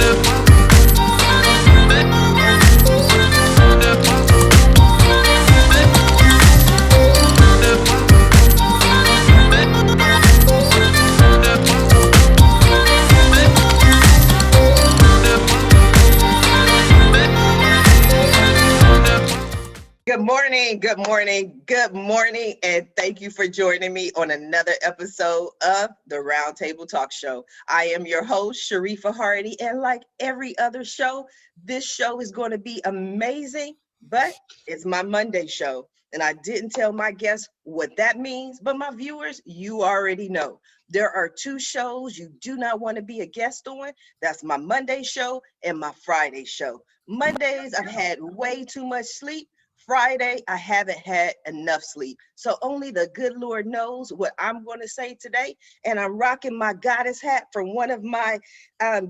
Good morning, good morning, good morning, and thank you for joining me on another episode of the Roundtable Talk Show. I am your host, Sharifa Hardy, and like every other show, this show is going to be amazing, but it's my Monday show, and I didn't tell my guests what that means, but my viewers, you already know. There are two shows you do not want to be a guest on. That's my Monday show and my Friday show. Mondays, I've had way too much sleep. Friday, I haven't had enough sleep. So only the good Lord knows what I'm going to say today. And I'm rocking my goddess hat from one of my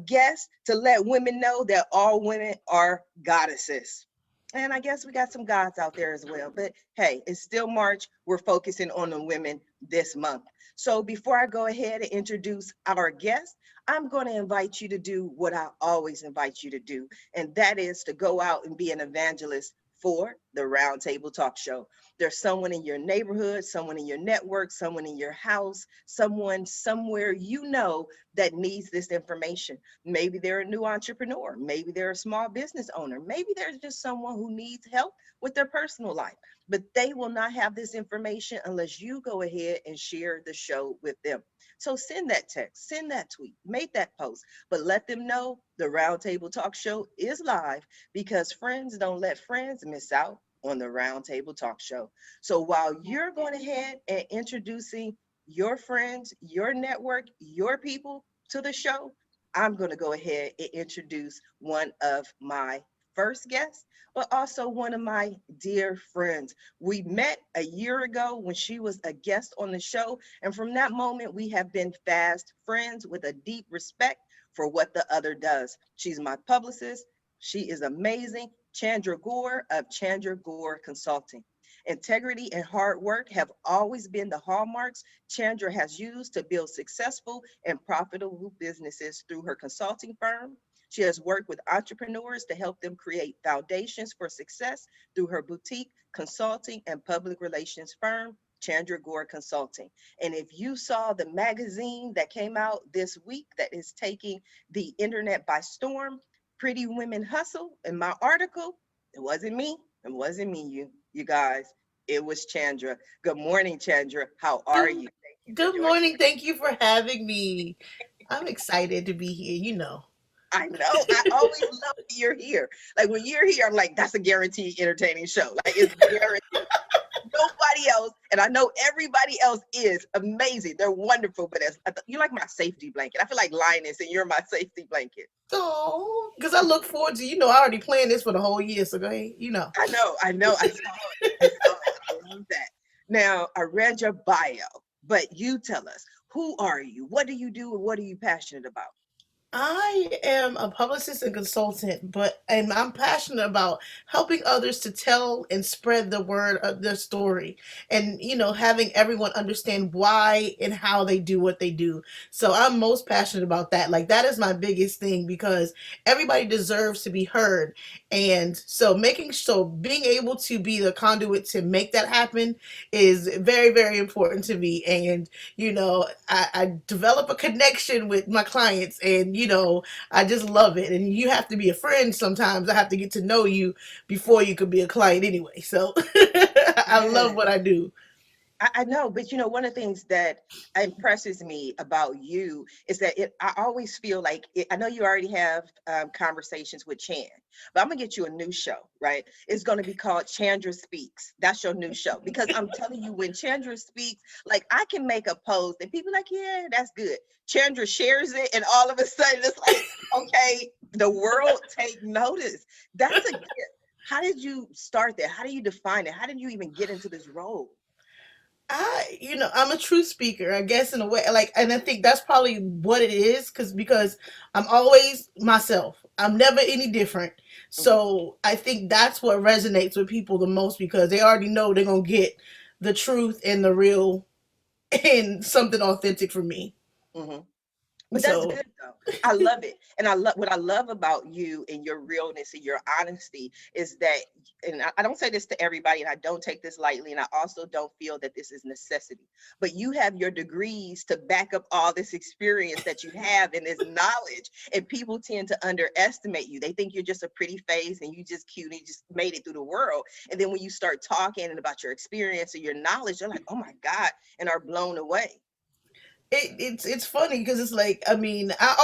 guests to let women know that all women are goddesses. And I guess we got some gods out there as well. But hey, it's still March. We're focusing on the women this month. So before I go ahead and introduce our guest, I'm going to invite you to do what I always invite you to do. And that is to go out and be an evangelist for the Roundtable Talk Show. There's someone in your neighborhood, someone in your network, someone in your house, someone somewhere you know that needs this information. Maybe they're a new entrepreneur. Maybe they're a small business owner. Maybe there's just someone who needs help with their personal life. But they will not have this information unless you go ahead and share the show with them. So send that text, send that tweet, make that post, but let them know the Roundtable Talk Show is live because friends don't let friends miss out on the Roundtable Talk Show. So while you're going ahead and introducing your friends, your network, your people to the show, I'm going to go ahead and introduce one of my first guests, but also one of my dear friends. We met a year ago when she was a guest on the show. And from that moment, we have been fast friends with a deep respect for what the other does. She's my publicist. She is amazing. Chandra Gore of Chandra Gore Consulting. Integrity and hard work have always been the hallmarks Chandra has used to build successful and profitable businesses through her consulting firm. She has worked with entrepreneurs to help them create foundations for success through her boutique consulting and public relations firm, Chandra Gore Consulting. And if you saw the magazine that came out this week that is taking the internet by storm, Pretty Women Hustle, in my article, it wasn't me. It wasn't me, you guys. It was Chandra. Good morning, Chandra. How are Good, you? Thank you for good joining. morning. Thank you for having me. I'm excited to be here, you know. I know. I always love that you're here. Like when you're here, I'm like, that's a guaranteed entertaining show. Like it's guaranteed. Nobody else, and I know everybody else is amazing. They're wonderful, but you're like my safety blanket. I feel like Linus, and you're my safety blanket. Oh, because I look forward to, I already planned this for the whole year, so go ahead, I know. I saw it. I saw it. I love that. Now, I read your bio, but you tell us, who are you? What do you do? And what are you passionate about? I am a publicist and consultant, and I'm passionate about helping others to tell and spread the word of their story, and having everyone understand why and how they do what they do. So I'm most passionate about that. Like that is my biggest thing because everybody deserves to be heard, and so being able to be the conduit to make that happen is very, very important to me. And I develop a connection with my clients, and I just love it. And you have to be a friend sometimes. I have to get to know you before you could be a client anyway. So I love Yeah. what I do. I know, but one of the things that impresses me about you is that I always feel like I know you already have conversations with Chan, but I'm gonna get you a new show, right? It's gonna be called Chandra Speaks. That's your new show because I'm telling you, when Chandra speaks, like I can make a post and people are like, yeah, that's good. Chandra shares it, and all of a sudden it's like, okay, the world take notice. That's a gift. How did you start that? How do you define it? How did you even get into this role? I'm a true speaker, I guess, in a way. Like, and I think that's probably what it is, because I'm always myself. I'm never any different. Mhm. So I think that's what resonates with people the most because they already know they're gonna get the truth and the real and something authentic from me. Mhm. But that's So good though. I love it. And I love what I love about you and your realness and your honesty is that, and I don't say this to everybody, and I don't take this lightly, and I also don't feel that this is necessity. But you have your degrees to back up all this experience that you have and this knowledge. And people tend to underestimate you. They think you're just a pretty face and you just cute and you just made it through the world. And then when you start talking about your experience or your knowledge, they're like, oh my God, and are blown away. it's funny because it's like, I mean, I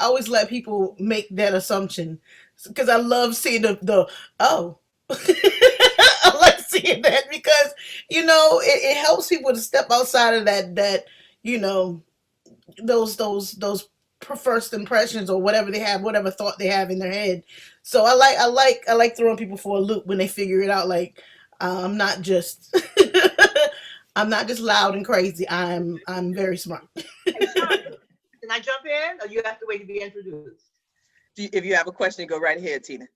always let people make that assumption because I love seeing the oh. I like seeing that because it helps people to step outside of that you know those first impressions or whatever they have, whatever thought they have in their head. So I like throwing people for a loop when they figure it out. Like, I'm not just I'm not just loud and crazy. I'm very smart. Hey, Chandra, can I jump in or you have to wait to be introduced? If you have a question, go right ahead, Tina.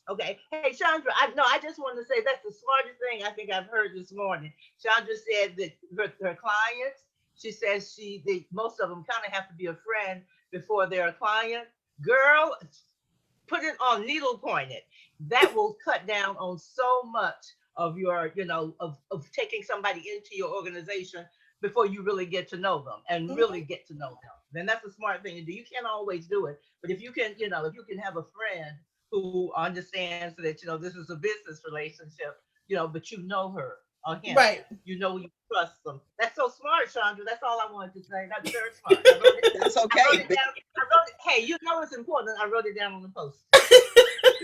Okay. Hey, Chandra, I just want to say that's the smartest thing I think I've heard this morning. Chandra said that her clients, she says most of them kind of have to be a friend before they're a client. Girl, put it on needle pointed. That will cut down on so much of your, of taking somebody into your organization before you really get to know them and really Mhm. get to know them. Then that's a smart thing to do. You can't always do it, but if you can, if you can have a friend who understands that, this is a business relationship, but you know her or him, Right. you trust them. That's so smart, Chandra. That's all I wanted to say. That's very smart. I wrote it. That's I wrote okay. it down. I wrote it. Hey, you know it's important. I wrote it down on the post.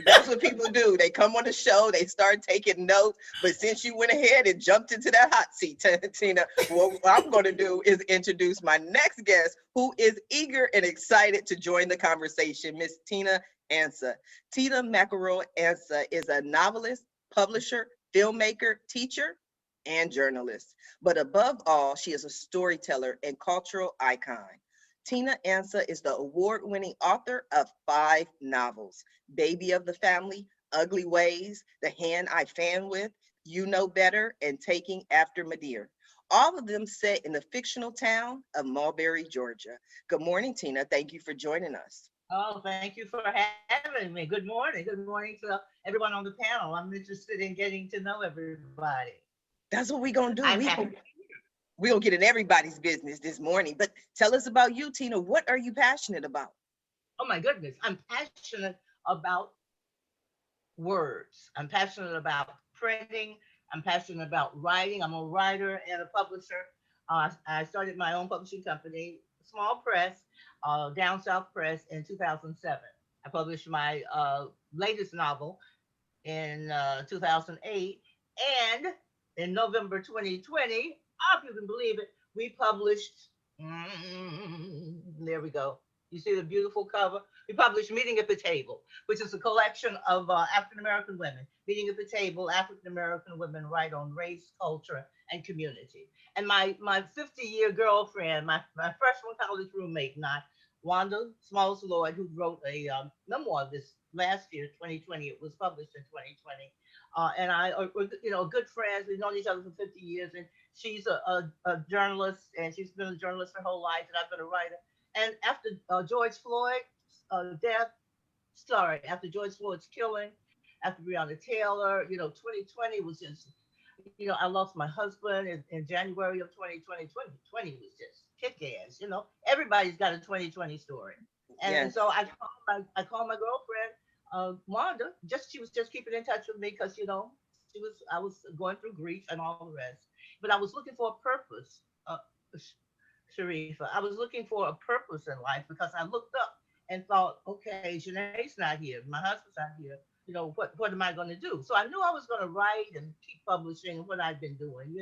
That's what people do. They come on the show, they start taking notes. But since you went ahead and jumped into that hot seat, Tina, what I'm going to do is introduce my next guest, who is eager and excited to join the conversation, Miss Tina Ansa. Tina McElroy Ansa is a novelist, publisher, filmmaker, teacher, and journalist. But above all, she is a storyteller and cultural icon. Tina Ansa is the award winning author of 5 novels: Baby of the Family, Ugly Ways, The Hand I Fan With, You Know Better, and Taking After MUDEAR. All of them set in the fictional town of Mulberry, Georgia. Good morning, Tina. Thank you for joining us. Oh, thank you for having me. Good morning. Good morning to everyone on the panel. I'm interested in getting to know everybody. That's what we're I'm going to do. happy. We gonna get in everybody's business this morning. But tell us about you, Tina. What are you passionate about? Oh my goodness. I'm passionate about words. I'm passionate about printing. I'm passionate about writing. I'm a writer and a publisher. I started my own publishing company, small press, Down South Press, in 2007. I published my latest novel in 2008. And in November 2020, if you can believe it, we published, there we go. You see the beautiful cover? We published Meeting at the Table, which is a collection of African American women. Meeting at the Table, African American women write on race, culture, and community. And my 50-year girlfriend, my freshman college roommate, not Wanda Smalls Lloyd, who wrote a memoir this last year, 2020. It was published in 2020. And I are, good friends. We've known each other for 50 years. And she's a journalist, and she's been a journalist her whole life, and I've been a writer. And after George Floyd's death, sorry, after George Floyd's killing, after Breonna Taylor, 2020 was just, I lost my husband in January of 2020. 2020 was just kick ass. Everybody's got a 2020 story. And Yes. so I called my girlfriend, Wanda. She was just keeping in touch with me because I was going through grief and all the rest. But I was looking for a purpose. Sharifa. I was looking for a purpose in life because I looked up and thought, okay, Janae's not here, my husband's not here. What am I going to do? So I knew I was going to write and keep publishing what I've been doing.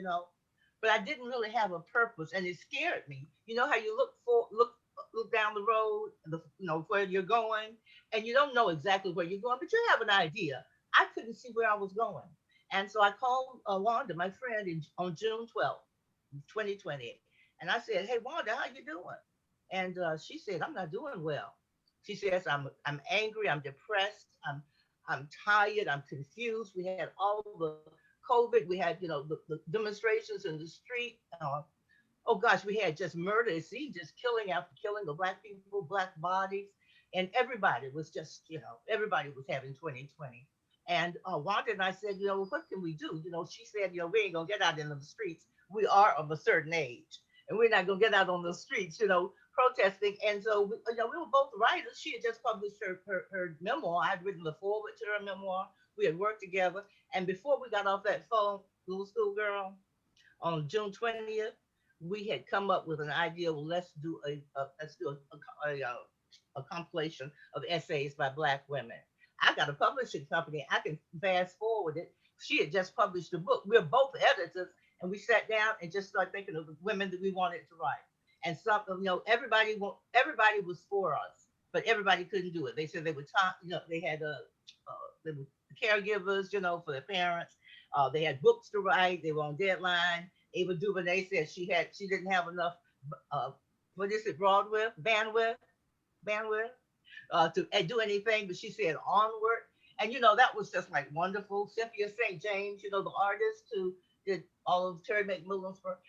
But I didn't really have a purpose, and it scared me. You know how you look down the road, where you're going, and you don't know exactly where you're going, but you have an idea. I couldn't see where I was going, and so I called Wanda, my friend, on June 12th, 2020. And I said, "Hey, Wanda, how you doing?" And she said, "I'm not doing well." She says, "I'm angry. I'm depressed. I'm tired. I'm confused. We had all the COVID. We had the demonstrations in the street. Oh gosh, we had just murder, see, just killing after killing of black people, black bodies, and everybody was just, everybody was having 2020. And Wanda and I said, what can we do? She said, we ain't gonna get out in the streets. We are of a certain age, and we're not gonna get out on the streets, protesting. And so, we were both writers. She had just published her memoir. I had written the foreword to her memoir. We had worked together, and before we got off that phone, little schoolgirl, on June 20th, we had come up with an idea. Well, let's do a compilation of essays by Black women. I got a publishing company. I can fast forward it. She had just published a book. We're both editors, and we sat down and just started thinking of the women that we wanted to write. And some, everybody was for us, but everybody couldn't do it. They said they were, they had they were caregivers, for their parents. They had books to write. They were on deadline. Ava DuVernay said she didn't have enough bandwidth to do anything, but she said onward. And that was just like wonderful. Cynthia St. James, the artist who did all of Terry McMillan's work.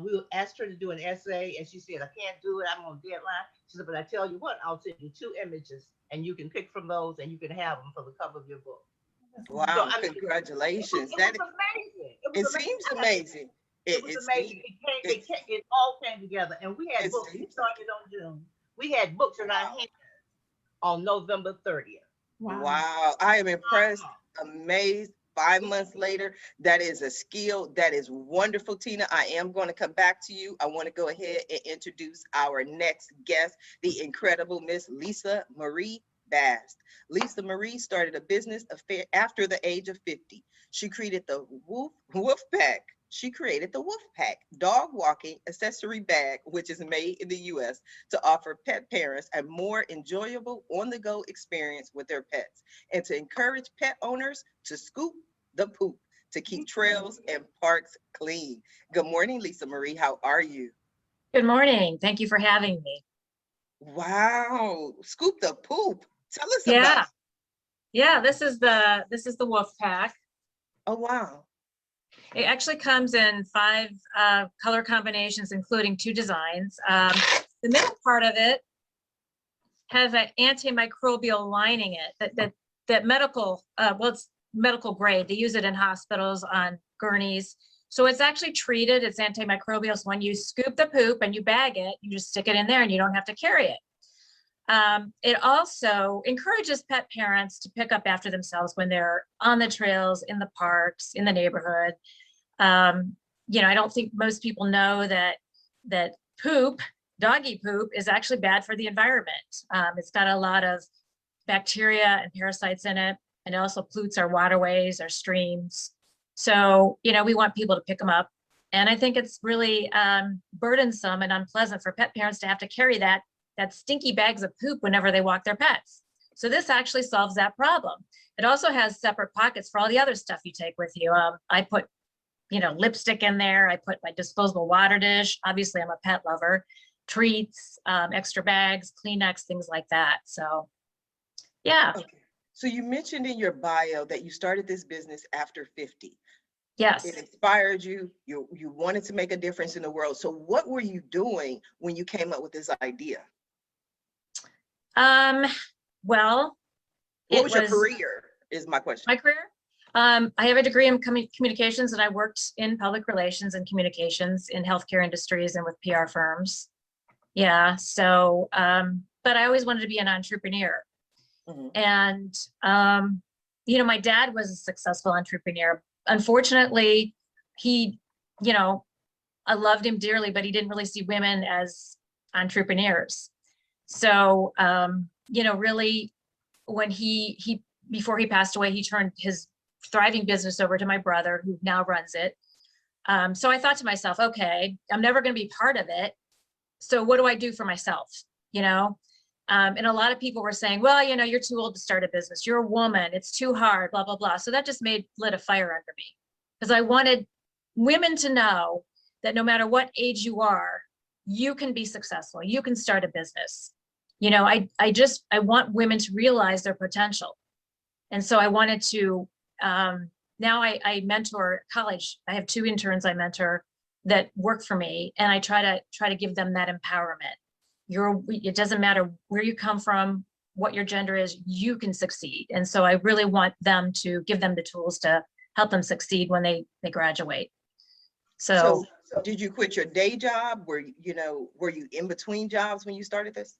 We asked her to do an essay, and she said, I can't do it, I'm on deadline. She said, but I tell you what, I'll send you 2 images, and you can pick from those, and you can have them for the cover of your book. Wow, so, congratulations. It was amazing. It seems amazing. It was amazing. It all came together, and we had books. We started on June. We had books in our hands on November 30th. Wow, I am impressed, amazed. 5 months later, that is a skill. That is wonderful, Tina. I am going to come back to you. I want to go ahead and introduce our next guest, the incredible Miss Lisa Marie Bast. Lisa Marie started a business after the age of 50. She created the WoofPack. She created the WoofPack dog walking accessory bag, which is made in the US to offer pet parents a more enjoyable on-the-go experience with their pets and to encourage pet owners to scoop the poop to keep trails and parks clean. Good morning, Lisa Marie. How are you? Good morning. Thank you for having me. Wow, scoop the poop. Tell us Yeah. about it. Yeah, this is the WoofPack. Oh, wow. It actually comes in 5 color combinations, including 2 designs. The middle part of it has an antimicrobial lining that medical, well, it's medical grade. They use it in hospitals on gurneys. So it's actually treated, it's antimicrobial. So when you scoop the poop and you bag it, you just stick it in there and you don't have to carry it. It also encourages pet parents to pick up after themselves when they're on the trails, in the parks, in the neighborhood. I don't think most people know that poop, doggy poop, is actually bad for the environment. It's got a lot of bacteria and parasites in it, and it also pollutes our waterways, our streams. So, we want people to pick them up. And I think it's really burdensome and unpleasant for pet parents to have to carry that stinky bags of poop whenever they walk their pets. So this actually solves that problem. It also has separate pockets for all the other stuff you take with you. I put, lipstick in there. I put my disposable water dish. Obviously, I'm a pet lover. Treats, extra bags, Kleenex, things like that. So, yeah. Okay. So you mentioned in your bio that you started this business after 50. Yes. It inspired you. You wanted to make a difference in the world. So what were you doing when you came up with this idea? Well, what was your career is my question. My career? I have a degree in communications, and I worked in public relations and communications in healthcare industries and with PR firms. Yeah. So, but I always wanted to be an entrepreneur. Mm-hmm. And, my dad was a successful entrepreneur. Unfortunately, he, I loved him dearly, but he didn't really see women as entrepreneurs. So, really, when he before he passed away, he turned his thriving business over to my brother, who now runs it. So I thought to myself, okay, I'm never going to be part of it. So what do I do for myself? And a lot of people were saying, well, you're too old to start a business. You're a woman. It's too hard, blah, blah, blah. So that just lit a fire under me, because I wanted women to know that no matter what age you are, you can be successful. You can start a business. I want women to realize their potential. And so I wanted to, now I mentor college. I have 2 interns I mentor that work for me. And I try to give them that empowerment. It doesn't matter where you come from, what your gender is, you can succeed. And so I really want them to give them the tools to help them succeed when they graduate. So did you quit your day job? Were you in between jobs when you started this?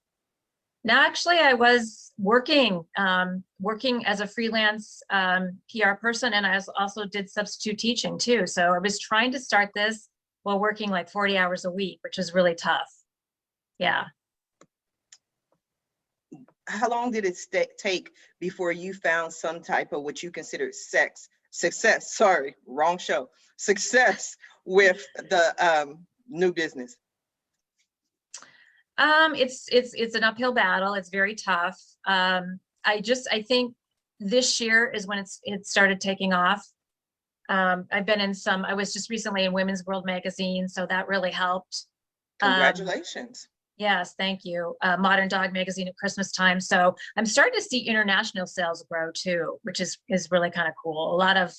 no, actually I was working as a freelance PR person, and I also did substitute teaching too. So I was trying to start this while working like 40 hours a week, which was really tough. Yeah. How long did it take before you found some type of what you considered success? Sorry, wrong show. Success with the new business? It's an uphill battle. It's very tough. I think this year is when it started taking off. I've been in I was just recently in Women's World magazine, so that really helped. Congratulations. Yes, thank you. Modern Dog magazine at Christmas time. So I'm starting to see international sales grow too, which is really kind of cool. A lot of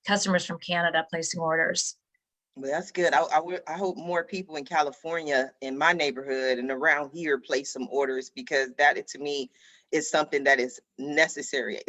customers from Canada placing orders. Well, that's good. I hope more people in California, in my neighborhood and around here, place some orders, because that, to me, is something that is necessary.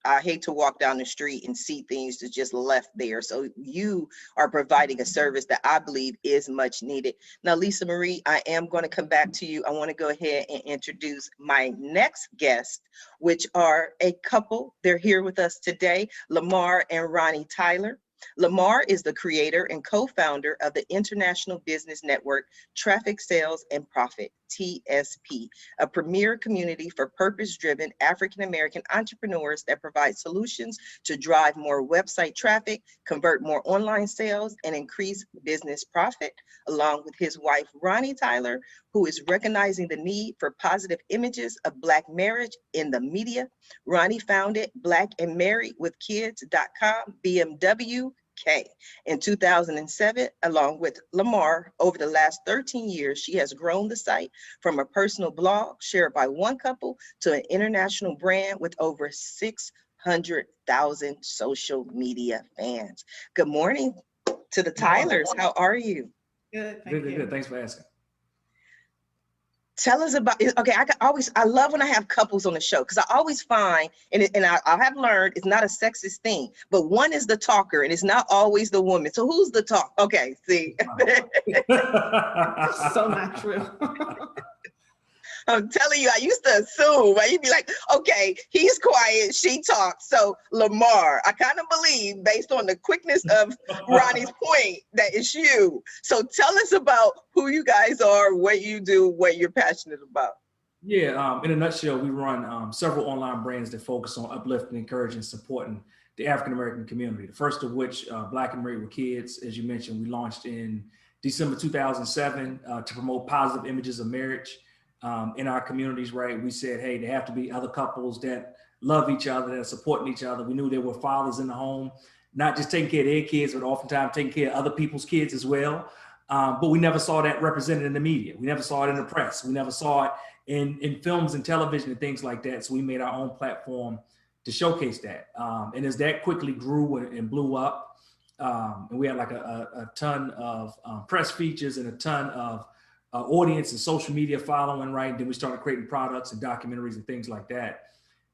I hate to walk down the street and see things that's just left there. So you are providing a service that I believe is much needed. Now, Lisa Marie, I am going to come back to you. I want to go ahead and introduce my next guest, which are a couple. They're here with us today, Lamar and Ronnie Tyler. Lamar is the creator and co-founder of the international business network Traffic Sales and Profit, TSP, a premier community for purpose-driven African-American entrepreneurs that provide solutions to drive more website traffic, convert more online sales, and increase business profit. Along with his wife, Ronnie Tyler, who is recognizing the need for positive images of Black marriage in the media. Ronnie founded blackandmarriedwithkids.com, BMW, in 2007, along with Lamar. Over the last 13 years, she has grown the site from a personal blog shared by one couple to an international brand with over 600,000 social media fans. Good morning to the Tylers. How are you? Good, thank you. Good. Thanks for asking. Tell us about, okay, I love when I have couples on the show, because I always find, and I have learned, it's not a sexist thing, but one is the talker and it's not always the woman. So who's the talk? Okay, see. So not true. I'm telling you, I used to assume, right? You'd be like, okay, he's quiet, she talks. So Lamar, I kind of believe, based on the quickness of Ronnie's point, that it's you. So tell us about who you guys are, what you do, what you're passionate about. Yeah, in a nutshell, we run several online brands that focus on uplifting, encouraging, supporting the African-American community. The first of which, Black and Married with Kids, as you mentioned, we launched in December 2007 to promote positive images of marriage. In our communities, right? We said, hey, there have to be other couples that love each other, that are supporting each other. We knew there were fathers in the home, not just taking care of their kids, but oftentimes taking care of other people's kids as well. But we never saw that represented in the media. We never saw it in the press. We never saw it in films and television and things like that. So we made our own platform to showcase that. And as that quickly grew and blew up, and we had like a ton of press features and a ton of audience and social media following, right? Then we started creating products and documentaries and things like that.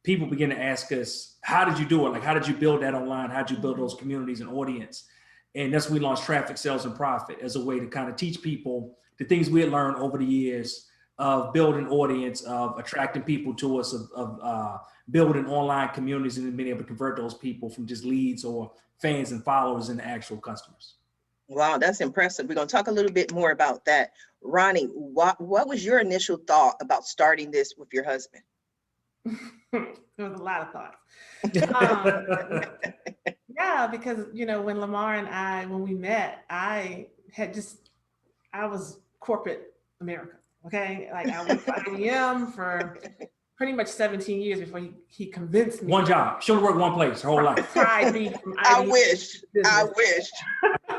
People begin to ask us, how did you do it? Like, how did you build that online? How did you build those communities and audience? And that's when we launched Traffic Sales and Profit as a way to kind of teach people the things we had learned over the years of building audience, of attracting people to us, of building online communities, and then being able to convert those people from just leads or fans and followers into actual customers. Wow, that's impressive. We're going to talk a little bit more about that. Ronnie, what was your initial thought about starting this with your husband? There was a lot of thoughts. Yeah, because, you know, when Lamar and I, when we met, I was corporate America, okay? Like, I worked for IBM for pretty much 17 years before he convinced me. One job. She only worked one place her whole life. I wish.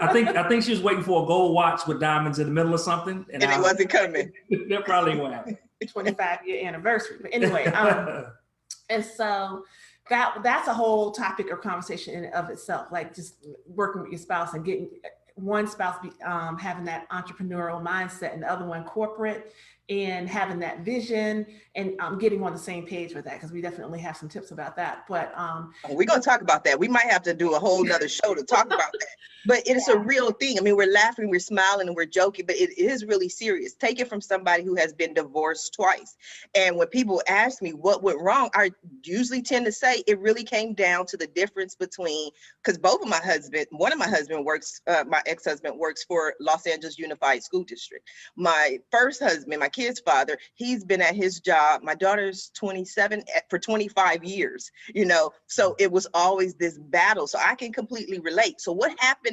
I think she was waiting for a gold watch with diamonds in the middle or something. And it wasn't coming. That probably what happened. 25-year anniversary. But anyway, and so that's a whole topic or conversation in and of itself, like just working with your spouse and getting, one spouse having that entrepreneurial mindset and the other one corporate, and having that vision and getting on the same page with that, because we definitely have some tips about that. But we're going to talk about that. We might have to do a whole nother show to talk about that. But it's a real thing. I mean, we're laughing, we're smiling, and we're joking, but it is really serious. Take it from somebody who has been divorced twice. And when people ask me what went wrong, I usually tend to say it really came down to the difference between, because one of my husband works, my ex-husband works for Los Angeles Unified School District. My first husband, my kid's father, he's been at his job. My daughter's 27 for 25 years, you know, so it was always this battle. So I can completely relate. So what happened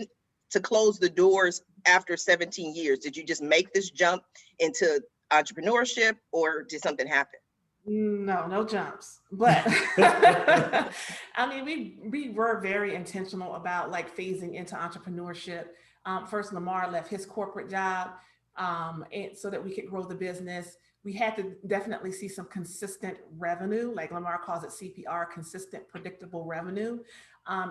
to close the doors after 17 years? Did you just make this jump into entrepreneurship, or did something happen? No jumps. But I mean, we were very intentional about like phasing into entrepreneurship. First, Lamar left his corporate job and so that we could grow the business. We had to definitely see some consistent revenue, like Lamar calls it CPR, consistent, predictable revenue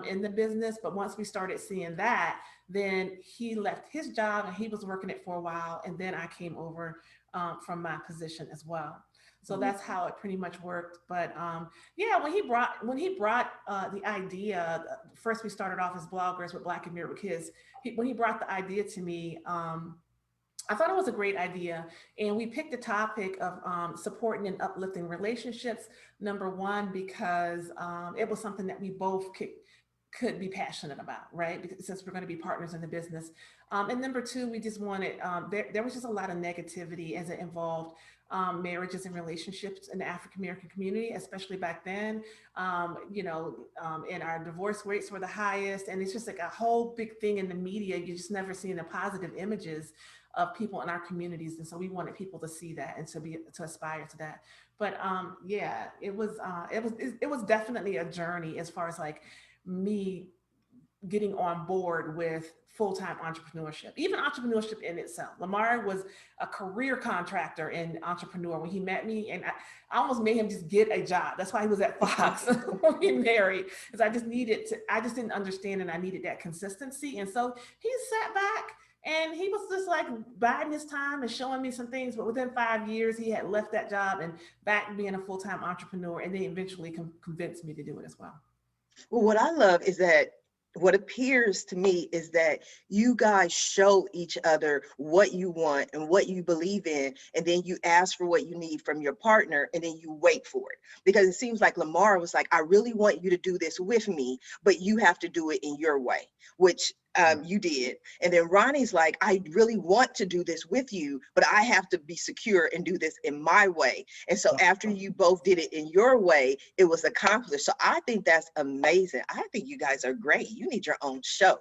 in the business. But once we started seeing that, then he left his job and he was working it for a while. And then I came over from my position as well. So that's how it pretty much worked. But yeah, when he brought the idea, first we started off as bloggers with Black and Mirror with Kids. When he brought the idea to me, I thought it was a great idea. And we picked the topic of supporting and uplifting relationships, number one, because it was something that we both could be passionate about, right? Because since we're going to be partners in the business. And number two, we just wanted, there was just a lot of negativity as it involved marriages and relationships in the African-American community, especially back then. You know, and our divorce rates were the highest. And it's just like a whole big thing in the media. You just never seen the positive images of people in our communities. And so we wanted people to see that and to aspire to that. But yeah, it was definitely a journey as far as like me getting on board with full-time entrepreneurship, even entrepreneurship in itself. Lamar was a career contractor and entrepreneur when he met me, and I almost made him just get a job. That's why he was at Fox when we married, because I just didn't understand, and I needed that consistency. And so he sat back and he was just like biding his time and showing me some things. But within 5 years, he had left that job and back being a full-time entrepreneur, and then eventually convinced me to do it as well. Well, what I love is that what appears to me is that you guys show each other what you want and what you believe in, and then you ask for what you need from your partner, and then you wait for it. Because it seems like Lamar was like, I really want you to do this with me, but you have to do it in your way, which you did. And then Ronnie's like, I really want to do this with you, but I have to be secure and do this in my way. And so after you both did it in your way, it was accomplished. So I think that's amazing. I think you guys are great. You need your own show.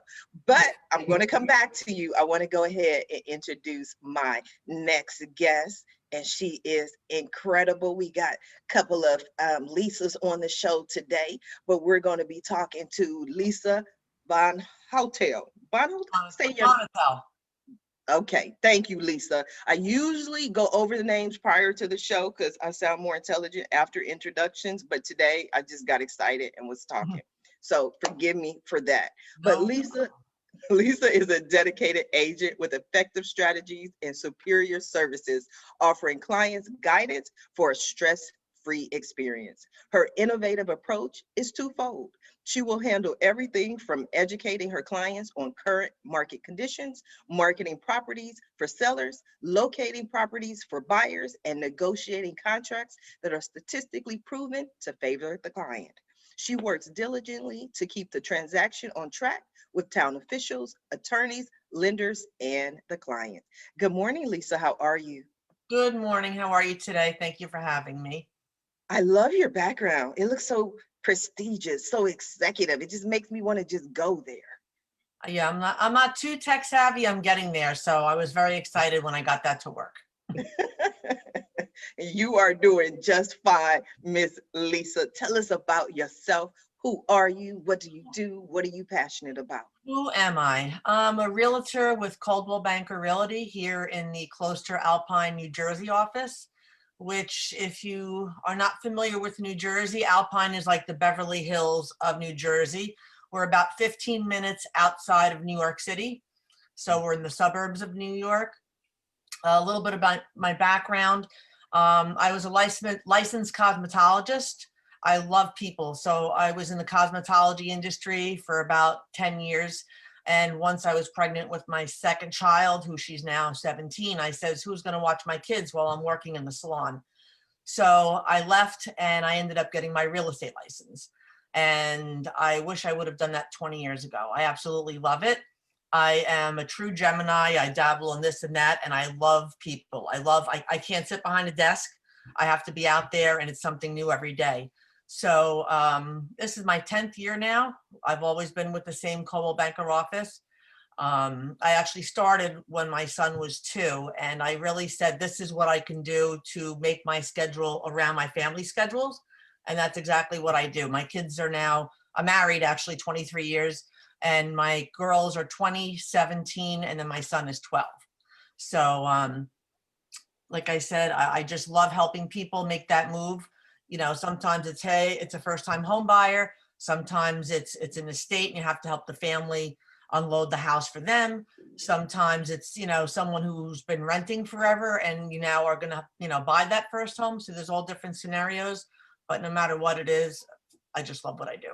But I'm going to come back to you. I want to go ahead and introduce my next guest. And she is incredible. We got a couple of Lisas on the show today, but we're going to be talking to Lisa Van Hotel. Okay, thank you, Lisa. I usually go over the names prior to the show because I sound more intelligent after introductions, but today I just got excited and was talking. So forgive me for that. But Lisa is a dedicated agent with effective strategies and superior services, offering clients guidance for a stress-free experience. Her innovative approach is twofold. She will handle everything from educating her clients on current market conditions, marketing properties for sellers, locating properties for buyers, and negotiating contracts that are statistically proven to favor the client. She works diligently to keep the transaction on track with town officials, attorneys, lenders, and the client. Good morning, Lisa. How are you? Good morning. How are you today? Thank you for having me. I love your background. It looks so prestigious, so executive. It just makes me want to just go there. Yeah, I'm not too tech savvy. I'm getting there. So I was very excited when I got that to work. You are doing just fine, Miss Lisa. Tell us about yourself. Who are you? What do you do? What are you passionate about? Who am I? I'm a realtor with Coldwell Banker Realty here in the Closter Alpine, New Jersey office, which if you are not familiar with New Jersey, Alpine is like the Beverly Hills of New Jersey. We're about 15 minutes outside of New York City. So we're in the suburbs of New York. A little bit about my background. I was a licensed cosmetologist. I love people. So I was in the cosmetology industry for about 10 years. And once I was pregnant with my second child, who she's now 17, I says, who's going to watch my kids while I'm working in the salon? So I left and I ended up getting my real estate license. And I wish I would have done that 20 years ago. I absolutely love it. I am a true Gemini. I dabble in this and that, and I love people. I can't sit behind a desk. I have to be out there, and it's something new every day. So this is my 10th year now. I've always been with the same Coldwell Banker office. I actually started when my son was 2, and I really said, this is what I can do to make my schedule around my family schedules. And that's exactly what I do. My kids are now, I'm married actually 23 years, and my girls are 20, 17, and then my son is 12. So like I said, I just love helping people make that move. You know, sometimes it's, hey, it's a first time home buyer. Sometimes it's an estate and you have to help the family unload the house for them. Sometimes it's, you know, someone who's been renting forever and you now are gonna, you know, buy that first home. So there's all different scenarios, but no matter what it is, I just love what I do.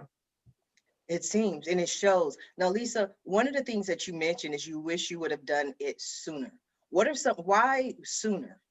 It seems, and it shows. Now, Lisa, one of the things that you mentioned is you wish you would have done it sooner. What are some, why sooner?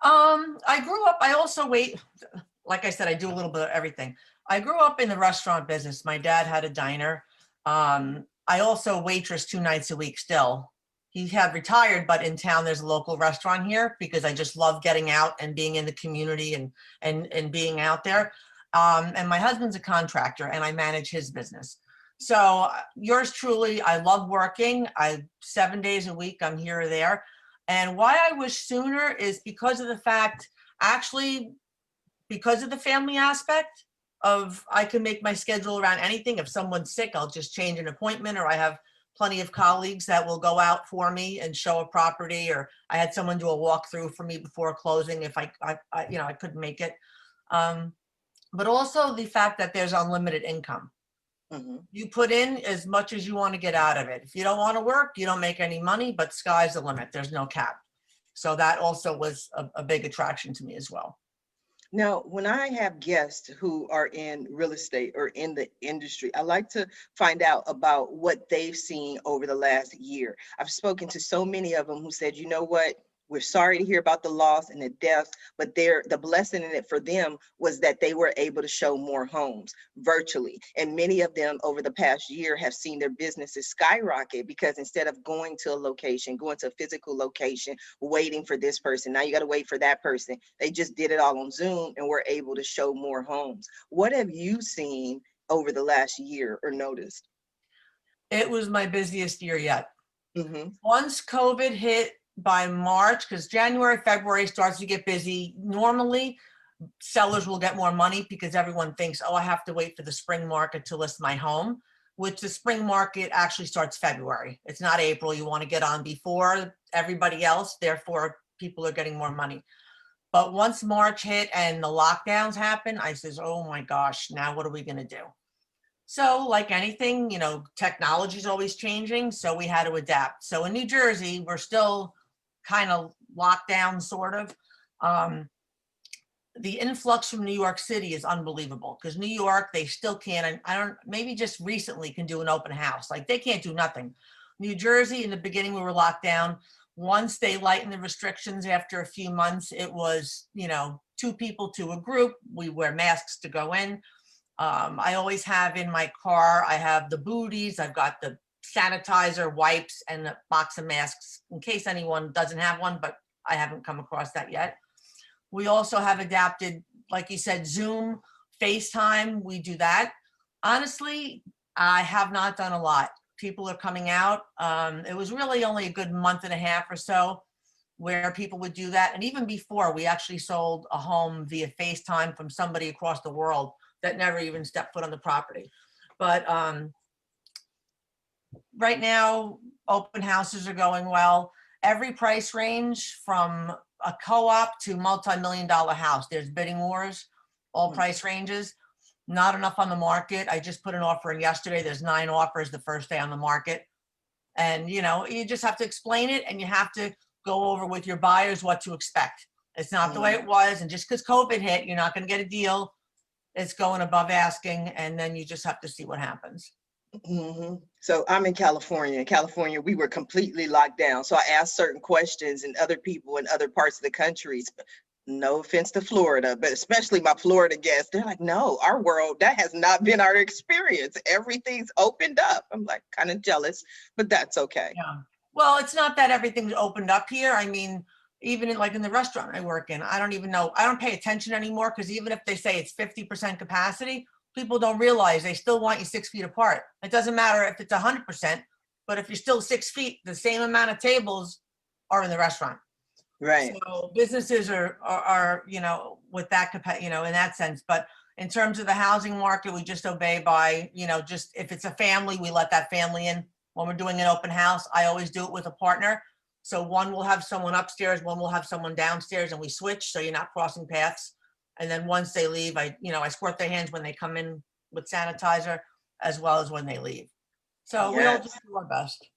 I grew up, I also like I said, I do a little bit of everything. I grew up in the restaurant business. My dad had a diner. I also waitress 2 nights a week still. He had retired, but in town there's a local restaurant here because I just love getting out and being in the community and being out there. And my husband's a contractor and I manage his business. So yours truly, I love working. 7 days a week, I'm here or there. And why I wish sooner is because of the fact, actually, because of the family aspect of I can make my schedule around anything. If someone's sick, I'll just change an appointment, or I have plenty of colleagues that will go out for me and show a property, or I had someone do a walkthrough for me before closing if I couldn't make it. But also the fact that there's unlimited income. Mm-hmm. You put in as much as you want to get out of it. If you don't want to work, you don't make any money, but sky's the limit. There's no cap. So that also was a big attraction to me as well. Now, when I have guests who are in real estate or in the industry, I like to find out about what they've seen over the last year. I've spoken to so many of them who said, you know what? We're sorry to hear about the loss and the deaths, but the blessing in it for them was that they were able to show more homes virtually. And many of them over the past year have seen their businesses skyrocket because instead of going to a location, going to a physical location, waiting for this person, now you got to wait for that person. They just did it all on Zoom and were able to show more homes. What have you seen over the last year or noticed? It was my busiest year yet. Mm-hmm. Once COVID hit, by March, because January, February starts to get busy. Normally, sellers will get more money because everyone thinks, oh, I have to wait for the spring market to list my home, which the spring market actually starts February. It's not April. You want to get on before everybody else. Therefore, people are getting more money. But once March hit and the lockdowns happened, I says, oh my gosh, now what are we going to do? So like anything, you know, technology is always changing. So we had to adapt. So in New Jersey, we're still kind of locked down, sort of. The influx from New York City is unbelievable because New York, they still can't, maybe just recently can do an open house. Like they can't do nothing. New Jersey, in the beginning, we were locked down. Once they lightened the restrictions after a few months, it was, you know, 2 people to a group. We wear masks to go in. I always have in my car, I have the booties, I've got the sanitizer, wipes, and a box of masks in case anyone doesn't have one, but I haven't come across that yet. We also have adapted, like you said, Zoom, FaceTime, we do that. Honestly, I have not done a lot. People are coming out. It was really only a good month and a half or so where people would do that. And even before, we actually sold a home via FaceTime from somebody across the world that never even stepped foot on the property. But right now, open houses are going well. Every price range from a co-op to multi-million-dollar house. There's bidding wars, all price ranges. Not enough on the market. I just put an offer in yesterday. There's 9 offers the first day on the market. And, you know, you just have to explain it, and you have to go over with your buyers what to expect. It's not the way it was. And just because COVID hit, you're not going to get a deal. It's going above asking. And then you just have to see what happens. So I'm in California. In California, we were completely locked down. So I asked certain questions, and other people in other parts of the countries, no offense to Florida, but especially my Florida guests, they're like, no, our world, that has not been our experience. Everything's opened up. I'm like kind of jealous, but that's okay. Yeah. Well, it's not that everything's opened up here. I mean, even in, like in the restaurant I work in, I don't even know. I don't pay attention anymore, because even if they say it's 50% capacity, people don't realize they still want you 6 feet apart. It doesn't matter if it's 100%, but if you're still 6 feet, the same amount of tables are in the restaurant. Right. So businesses are, you know, with that capacity, you know, in that sense. But in terms of the housing market, we just obey by, you know, just if it's a family, we let that family in. When we're doing an open house, I always do it with a partner. So one will have someone upstairs, one will have someone downstairs, and we switch, so you're not crossing paths. And then once they leave, I squirt their hands when they come in with sanitizer, as well as when they leave. So we all just do our best.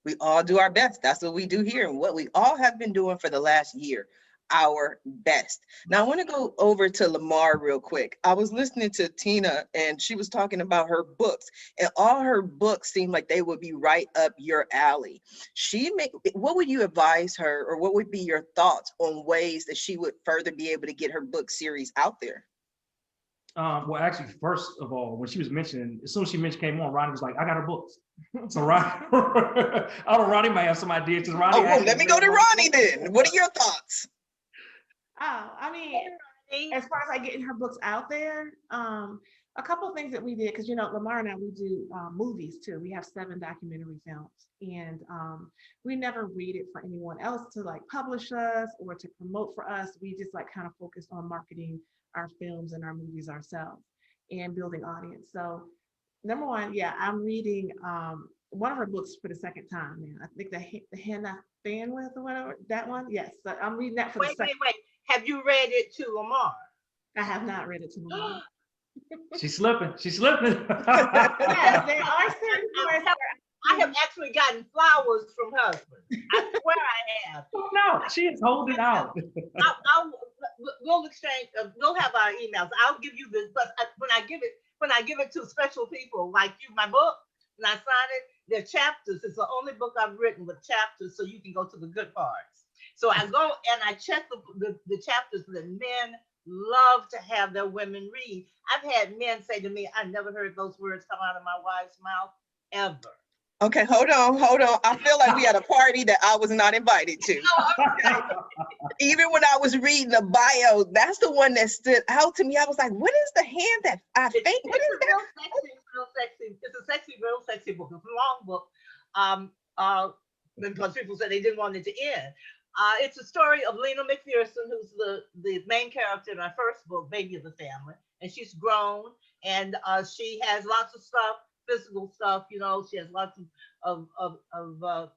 We all do our best. That's what we do here, and what we all have been doing for the last year, our best. Now I want to go over to Lamar real quick. I was listening to Tina, and she was talking about her books, and all her books seem like they would be right up your alley. What would you advise her, or what would be your thoughts on ways that she would further be able to get her book series out there? Well, actually, first of all, when she was mentioning, as soon as she came on, Ronnie was like, I got her books. So Ronnie, I don't know, Ronnie might have some ideas. Ronnie, Let me go to Ronnie then. What are your thoughts? I mean, as far as like getting her books out there, a couple of things that we did, because, you know, Lamar and I, we do movies too. We have 7 documentary films, and we never waited for anyone else to like publish us or to promote for us. We just like kind of focused on marketing our films and our movies ourselves and building audience. So number one, yeah, I'm reading one of her books for the second time now. I think the Hand I Fan With, or whatever, that one. Yes, so I'm reading that for the second. Wait. Have you read it to Lamar? I have not read it to Lamar. She's slipping. Yes, there are certain parts. I have actually gotten flowers from husbands. I swear I have. No, she is holding out. We'll exchange. We'll have our emails. I'll give you this, but when I give it to special people like you, my book, when I sign it, they're chapters. It's the only book I've written with chapters, so you can go to the good parts. So I go and I check the chapters that men love to have their women read. I've had men say to me, I never heard those words come out of my wife's mouth ever. Okay, hold on. I feel like we had a party that I was not invited to. Even when I was reading the bio, that's the one that stood out to me. I was like, what is the hand that I think? What is that? Real sexy. It's a sexy, real sexy book. It's a long book. Because people said they didn't want it to end. It's a story of Lena McPherson, who's the main character in our first book, Baby of the Family. And she's grown, and she has lots of stuff, physical stuff, you know. She has lots of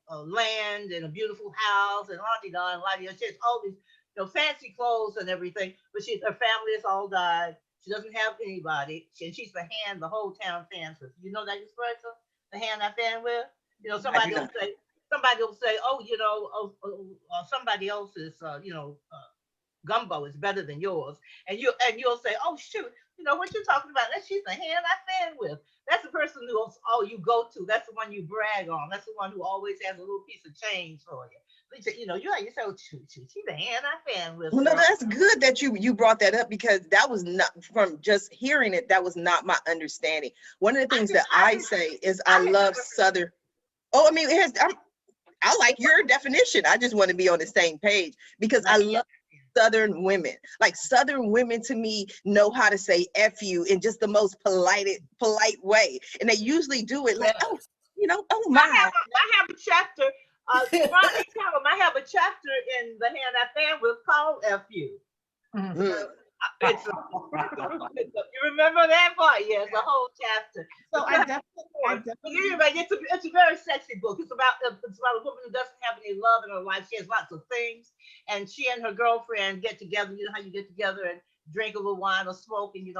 land and a beautiful house and la-di-da and la-di-da. She has all these, you know, fancy clothes and everything, but her family has all died. She doesn't have anybody, and she's the hand the whole town fans with. You know that expression, the hand I fan with? You know, somebody will say, oh, you know, somebody else's, gumbo is better than yours, and you'll say, oh shoot, you know what you're talking about? She's the hand I fan with. That's the person who you go to. That's the one you brag on. That's the one who always has a little piece of change for you. You know, you say, oh, she's the hand I fan with. Well, no, that's good that you brought that up, because that was not, from just hearing it, that was not my understanding. One of the things I say is I love Southern. Oh, I mean, I like your definition. I just want to be on the same page, because I love Southern women. Like, Southern women to me know how to say F you in just the most polite way. And they usually do it like, oh, you know, oh my. I have a chapter, Ronnie Tyler, I have a chapter in The Hand I Fan With called F you. Mm. You remember that part? Yes, the whole chapter. So I definitely. It's a very sexy book. It's about a woman who doesn't have any love in her life. She has lots of things, and she and her girlfriend get together. You know how you get together, and drink a little wine or smoke, and you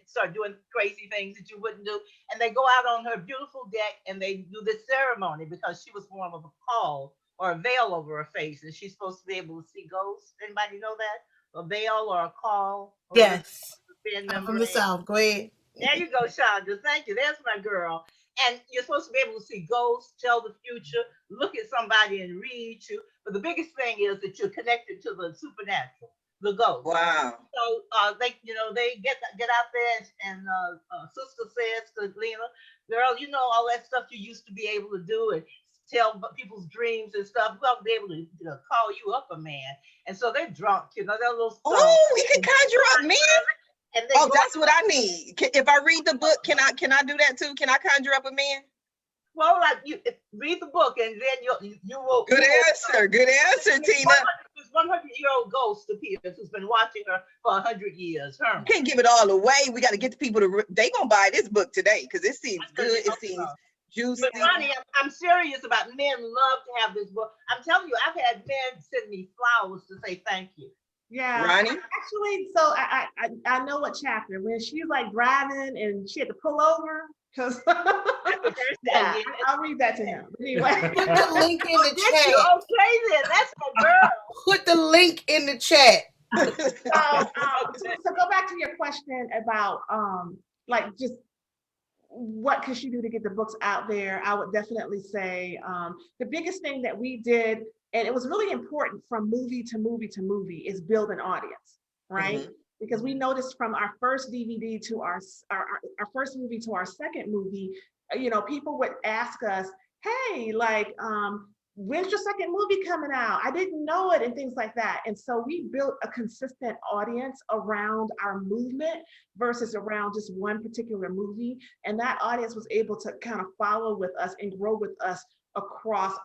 start doing crazy things that you wouldn't do. And they go out on her beautiful deck and they do this ceremony because she was born with a caul or a veil over her face, and she's supposed to be able to see ghosts. Anybody know that? A veil or a caul? Yes. Thin I'm from the membrane. South. Go ahead. There you go, Chandra. Thank you. There's my girl. And you're supposed to be able to see ghosts, tell the future, look at somebody and read you. But the biggest thing is that you're connected to the supernatural, the ghost. Wow. So they get out there, and sister says to Lena, girl, all that stuff you used to be able to do and tell people's dreams and stuff. We'll be able to call you up a man. And so they're drunk, they're a little stoned. Oh, we can conjure up men. And they Oh, that's what I need. If I read the book, can I do that too? Can I conjure up a man? Well, like you read the book, and then you will. Good answer. Good answer, Tina. This 100-year-old ghost appears who's been watching her for 100 years. Herman. Can't give it all away. We got to get the people to. They gonna buy this book today because it seems good. It seems juicy. But Ronnie, I'm serious about men love to have this book. I'm telling you, I've had men send me flowers to say thank you. Yeah, Ronnie? actually, so I know what chapter, when she's like driving and she had to pull over, because yeah, I'll read that to him. Anyway. Put the link in the chat. Okay then, that's my girl. Put the link in the chat. So go back to your question about like just what could she do to get the books out there. I would definitely say the biggest thing that we did, and it was really important from movie to movie to movie, is build an audience, right? Mm-hmm. Because we noticed from our first DVD to our first movie to our second movie, people would ask us, hey, like, when's your second movie coming out? I didn't know it, and things like that. And so we built a consistent audience around our movement versus around just one particular movie. And that audience was able to kind of follow with us and grow with us across,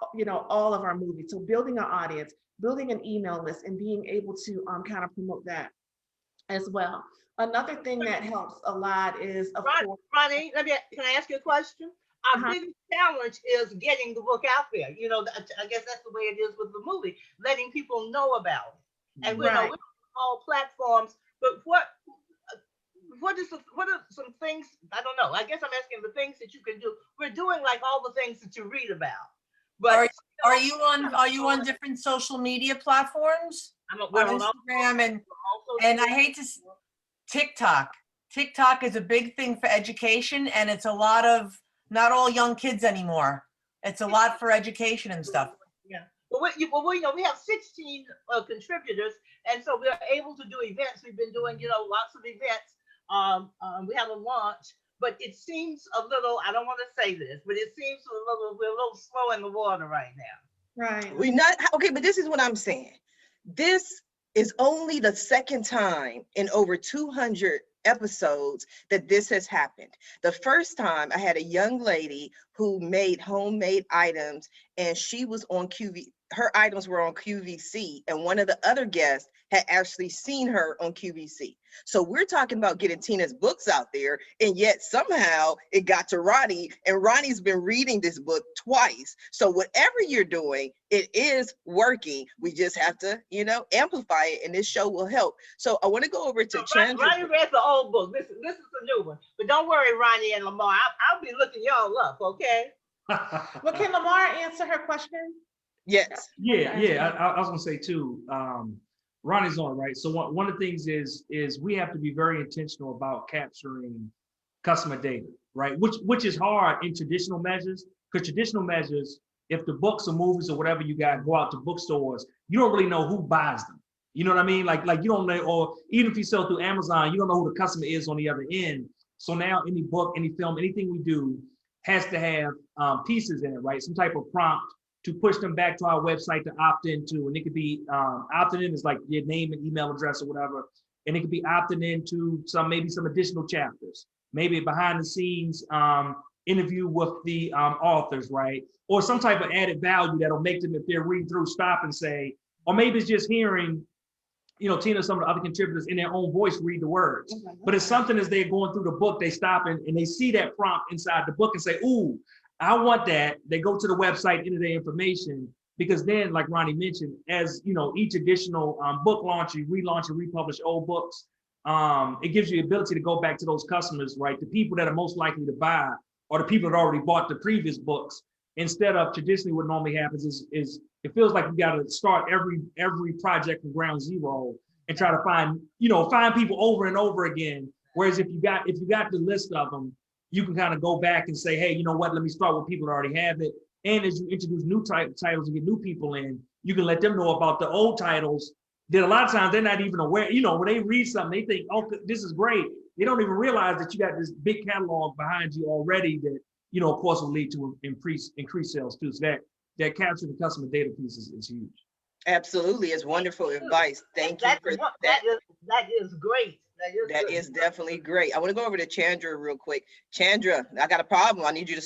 all of our movies. So building an audience, building an email list, and being able to kind of promote that as well. Another thing that helps a lot is, of course, Ronnie, can I ask you a question? Our biggest challenge is getting the book out there. I guess that's the way it is with the movie, letting people know about it. And we're on all platforms. But what are some things? I don't know. I guess I'm asking the things that you can do. We're doing like all the things that you read about. But are you on different social media platforms? I'm on Instagram and I hate to TikTok. TikTok is a big thing for education, and it's a lot of not all young kids anymore. It's a lot for education and stuff. Yeah. We have 16 contributors, and so we're able to do events. We've been doing, lots of events. We have a launch, but it seems a little, I don't want to say this, but it seems we're a little slow in the water right now. Right. We're not, okay, but this is what I'm saying. This is only the second time in over 200 episodes that this has happened. The first time I had a young lady who made homemade items, and she was on her items were on QVC, and one of the other guests had actually seen her on QVC. So we're talking about getting Tina's books out there, and yet somehow it got to Ronnie, and Ronnie's been reading this book twice. So whatever you're doing, it is working. We just have to, amplify it, and this show will help. So I want to go over to Chandra. Ronnie read the old book. This is the new one. But don't worry, Ronnie and Lamar. I'll be looking y'all up, okay? Well, can Lamar answer her question? Yes. Yeah. I was gonna say too. Ronnie's on, right? So one of the things is we have to be very intentional about capturing customer data, right? Which is hard in traditional measures, because traditional measures, if the books or movies or whatever you got go out to bookstores, you don't really know who buys them. You know what I mean? Like you don't know, or even if you sell through Amazon, you don't know who the customer is on the other end. So now any book, any film, anything we do has to have pieces in it, right? Some type of prompt to push them back to our website to opt into. And it could be opting in is like your name and email address or whatever. And it could be opting into maybe some additional chapters, maybe behind the scenes interview with the authors, right? Or some type of added value that'll make them, if they're reading through, stop and say, or maybe it's just hearing, Tina, some of the other contributors in their own voice read the words. But it's something as they're going through the book, they stop and they see that prompt inside the book and say, ooh, I want that. They go to the website, enter their information, because then, like Ronnie mentioned, as each additional book launch, you relaunch and republish old books, it gives you the ability to go back to those customers, right? The people that are most likely to buy, or the people that already bought the previous books, instead of traditionally what normally happens is it feels like you got to start every project from ground zero and try to find people over and over again. Whereas if you got the list of them, you can kind of go back and say, hey, you know what, let me start with people that already have it. And as you introduce new titles and get new people in, you can let them know about the old titles that a lot of times they're not even aware. When they read something, they think, oh, this is great. They don't even realize that you got this big catalog behind you already that, of course, will lead to increased sales too. So that capture the customer data piece is huge. Absolutely. It's wonderful advice. Thank you for that. That is great. That is definitely great. I want to go over to Chandra real quick. Chandra, I got a problem. I need you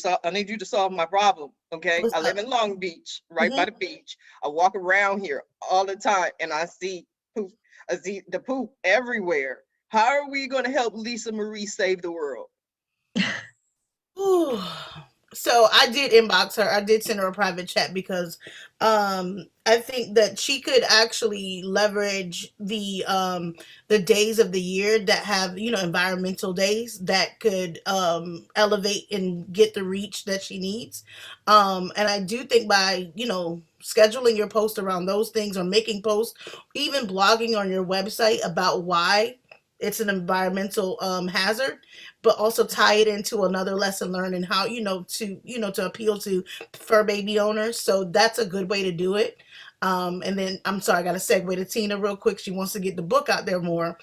to solve my problem. Okay. What's I live up? in Long Beach, right by the beach. I walk around here all the time and I see poop. I see the poop everywhere. How are we going to help Lisa Marie save the world? Ooh. So I did inbox her. I did send her a private chat because I think that she could actually leverage the days of the year that have, environmental days that could elevate and get the reach that she needs. And I do think by, scheduling your post around those things or making posts, even blogging on your website about why it's an environmental hazard, but also tie it into another lesson learned and how, to appeal to fur baby owners. So that's a good way to do it. And then I'm sorry, I got to segue to Tina real quick. She wants to get the book out there more.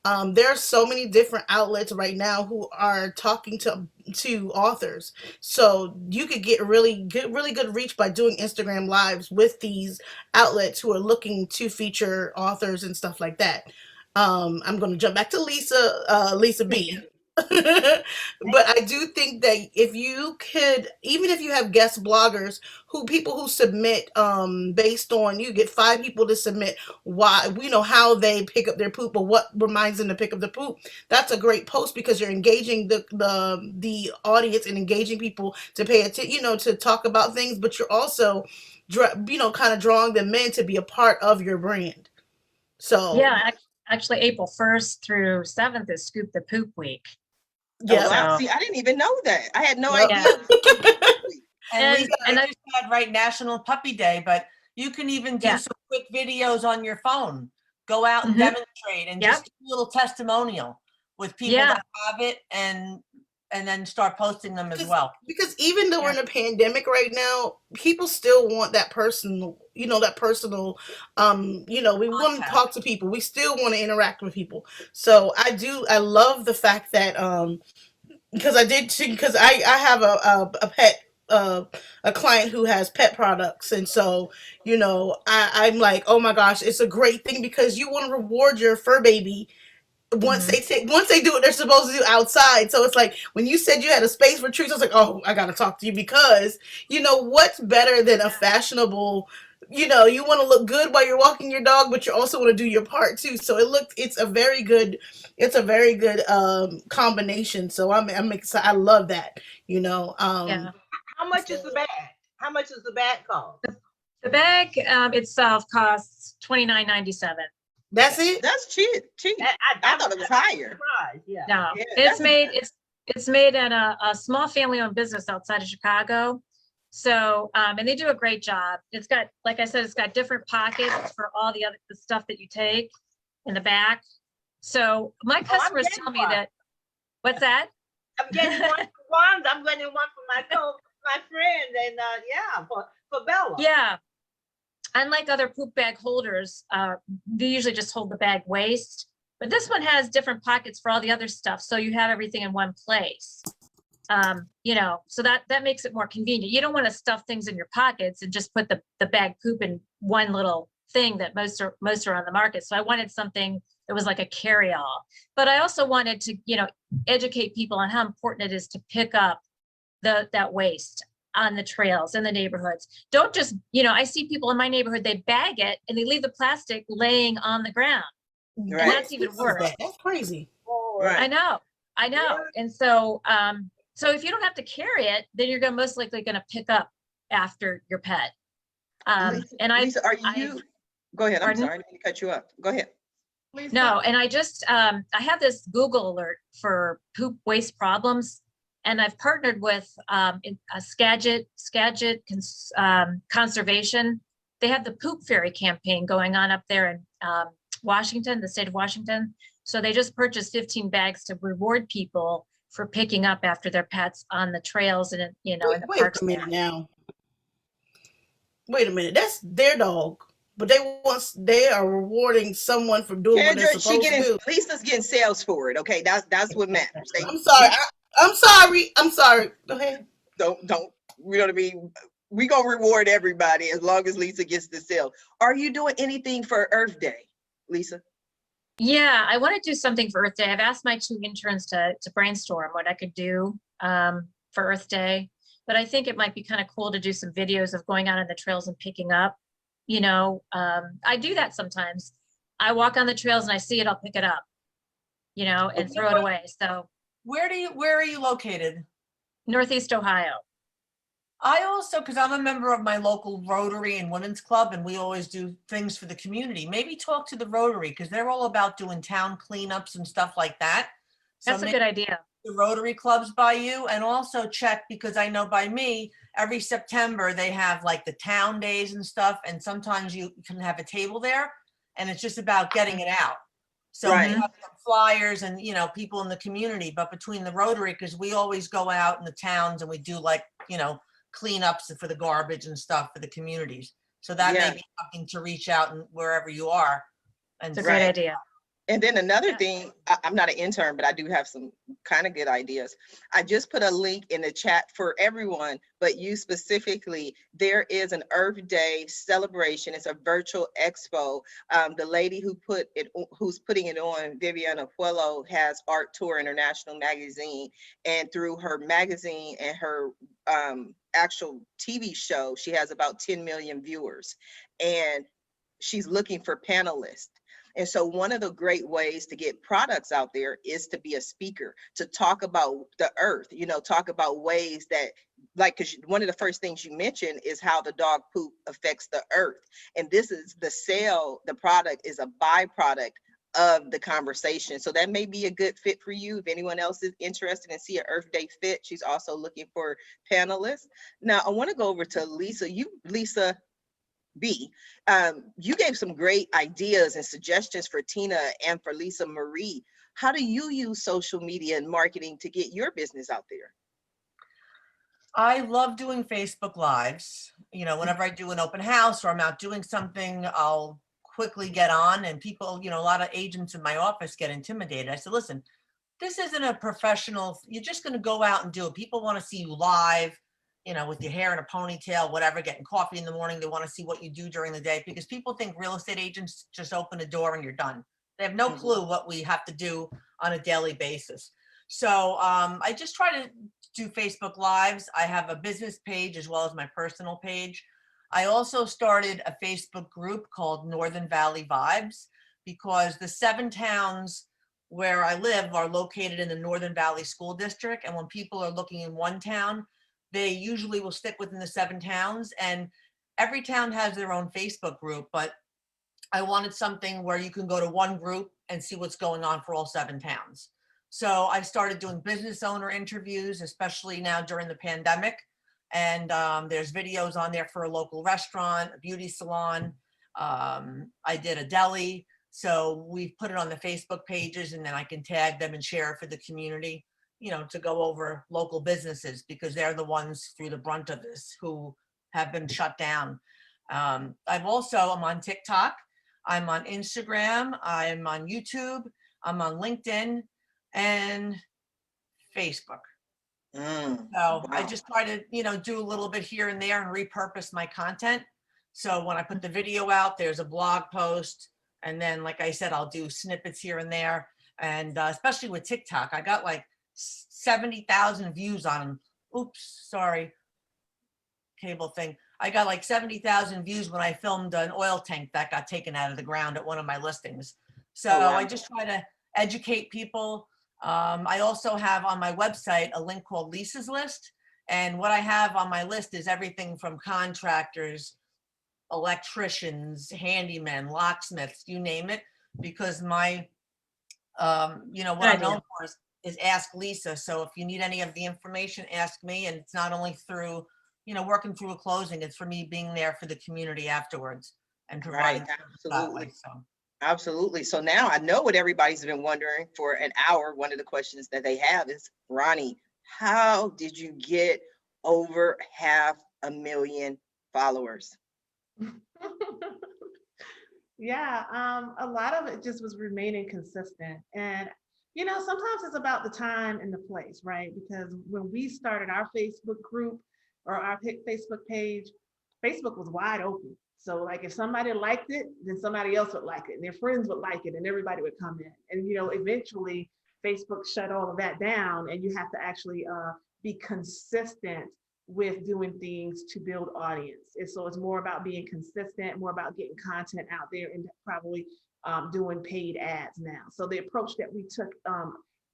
There are so many different outlets right now who are talking to authors. So you could get really good reach by doing Instagram lives with these outlets who are looking to feature authors and stuff like that. I'm going to jump back to Lisa B. But I do think that if you could, even if you have guest bloggers people who submit based on, you get 5 people to submit why, how they pick up their poop or what reminds them to pick up the poop. That's a great post because you're engaging the audience and engaging people to pay attention, to talk about things, but you're also kind of drawing them in to be a part of your brand. So Yeah, actually April 1st through 7th is Scoop the Poop Week. yeah. Oh, wow. So- See, I didn't even know that. I had no Yep. idea. And Lisa, and I just had right National Puppy Day, but you can even do Yeah. some quick videos on your phone. Go out and Mhm. demonstrate and Yep. just do a little testimonial with people Yeah. that have it and then start posting them as well. Because even though we're in a pandemic right now, people still want that personal, we want to Contact. talk to people. We still want to interact with people. So I love the fact that, because I have a pet, a client who has pet products. And so, I'm like, oh my gosh, it's a great thing because you want to reward your fur baby once they do what they're supposed to do outside. So it's like when you said you had a space for treats, I was like, oh, I gotta talk to you because what's better than a fashionable, you want to look good while you're walking your dog, but you also want to do your part too. So it's a very good combination. So I'm excited. I love that. Yeah. How much is the bag? How much does the bag cost? The bag itself costs $29.97. That's it. That's cheap. I thought it was higher. Surprised, yeah. No, Yeah, it's that's- made at a small family-owned business outside of Chicago. So, and they do a great job. It's got, like I said, it's got different pockets for all the stuff that you take in the back. So my customers tell me that. What's that? I'm getting one for Wanda. I'm getting one for my friend, and for Bella. Yeah. Unlike other poop bag holders, they usually just hold the bag waist, but this one has different pockets for all the other stuff. So you have everything in one place. So that makes it more convenient. You don't want to stuff things in your pockets and just put the bag poop in one little thing that most are on the market. So I wanted something that was like a carry-all, but I also wanted to, educate people on how important it is to pick up that waste on the trails in the neighborhoods. Don't just, I see people in my neighborhood, they bag it and they leave the plastic laying on the ground. Right. And that's even worse. That's crazy. Right. I know. And so, so if you don't have to carry it, then you're most likely going to pick up after your pet. Lisa, are you? Go ahead. I'm Pardon? sorry, I didn't mean to cut you up. Go ahead. Lisa? No, and I just, I have this Google alert for poop waste problems. And I've partnered with Skagit Conservation. They have the Poop Fairy campaign going on up there in Washington, the state of Washington. So they just purchased 15 bags to reward people for picking up after their pets on the trails and, in the Wait parks a there. minute now. Wait a minute. That's their dog, but they are rewarding someone for doing what they're Chandra, supposed to do. Lisa's getting sales for it. Okay, that's what matters. I'm sorry. I'm sorry. I'm sorry. Go ahead. Don't we don't be we gonna reward everybody as long as Lisa gets the sale. Are you doing anything for Earth Day, Lisa? Yeah, I want to do something for Earth Day. I've asked my 2 interns to brainstorm what I could do for Earth Day, but I think it might be kind of cool to do some videos of going out on the trails and picking up. I do that sometimes. I walk on the trails and I see it, I'll pick it up, and throw it away. So Where are you located? Northeast Ohio. I also, because I'm a member of my local Rotary and Women's Club, and we always do things for the community. Maybe talk to the Rotary, because they're all about doing town cleanups and stuff like that. So That's a good idea. the Rotary clubs by you, and also check, because I know by me, every September they have like the town days and stuff, and sometimes you can have a table there, and it's just about getting it out. So Right. we have some flyers and people in the community, but between the Rotary, because we always go out in the towns and we do like cleanups for the garbage and stuff for the communities. So that Yeah. may be something to reach out and wherever you are. And It's a Right. great idea. And then another Yeah. thing, I'm not an intern, but I do have some kind of good ideas. I just put a link in the chat for everyone, but you specifically, there is an Earth Day celebration. It's a virtual expo. The lady who's putting it on, Viviana Puello, has Art Tour International magazine. And through her magazine and her actual TV show, she has about 10 million viewers. And she's looking for panelists. And so one of the great ways to get products out there is to be a speaker, to talk about the earth, talk about ways that, like, because one of the first things you mentioned is how the dog poop affects the earth. And this is the product is a byproduct of the conversation. So that may be a good fit for you. If anyone else is interested in see an Earth Day fit, she's also looking for panelists. Now I want to go over to Lisa. Lisa B, you gave some great ideas and suggestions for Tina and for Lisa Marie. How do you use social media and marketing to get your business out there? I love doing Facebook Lives. Whenever I do an open house or I'm out doing something, I'll quickly get on, and people, a lot of agents in my office get intimidated. I said, listen, this isn't a professional, you're just going to go out and do it. People want to see you live, with your hair in a ponytail, whatever, getting coffee in the morning. They want to see what you do during the day, because people think real estate agents just open a door and you're done. They have no clue what we have to do on a daily basis. So I just try to do Facebook Lives. I have a business page as well as my personal page. I also started a Facebook group called Northern Valley Vibes, because the 7 towns where I live are located in the Northern Valley School District. And when people are looking in one town, they usually will stick within the 7 towns, and every town has their own Facebook group, but I wanted something where you can go to one group and see what's going on for all 7 towns. So I started doing business owner interviews, especially now during the pandemic. And there's videos on there for a local restaurant, a beauty salon. I did a deli. So we put it on the Facebook pages, and then I can tag them and share it for the community, to go over local businesses, because they're the ones through the brunt of this who have been shut down. I'm on TikTok. I'm on Instagram. I'm on YouTube. I'm on LinkedIn and Facebook. So Wow. I just try to, do a little bit here and there and repurpose my content. So when I put the video out, there's a blog post. And then, like I said, I'll do snippets here and there. And especially with TikTok, I got like 70,000 views on, oops, sorry, cable thing. I got like 70,000 views when I filmed an oil tank that got taken out of the ground at one of my listings. So Oh, wow. I just try to educate people. I also have on my website a link called Lisa's List. And what I have on my list is everything from contractors, electricians, handymen, locksmiths, you name it. because my, you know, what Good I'm idea. known for is Ask Lisa. So if you need any of the information, ask me. And it's not only through, you know, working through a closing, it's for me being there for the community afterwards and providing Right, service that absolutely. way. So. Absolutely. So now I know what everybody's been wondering for an hour. One of the questions that they have is, Ronnie, how did you get over 500,000 followers? Yeah, a lot of it just was remaining consistent. And, you know, sometimes it's about the time and the place, right? Because when we started our Facebook group or our Facebook page, Facebook was wide open. So like if somebody liked it, then somebody else would like it and their friends would like it and everybody would come in. And, you know, eventually Facebook shut all of that down and you have to actually be consistent with doing things to build audience. And so it's more about being consistent, more about getting content out there and probably doing paid ads now. So the approach that we took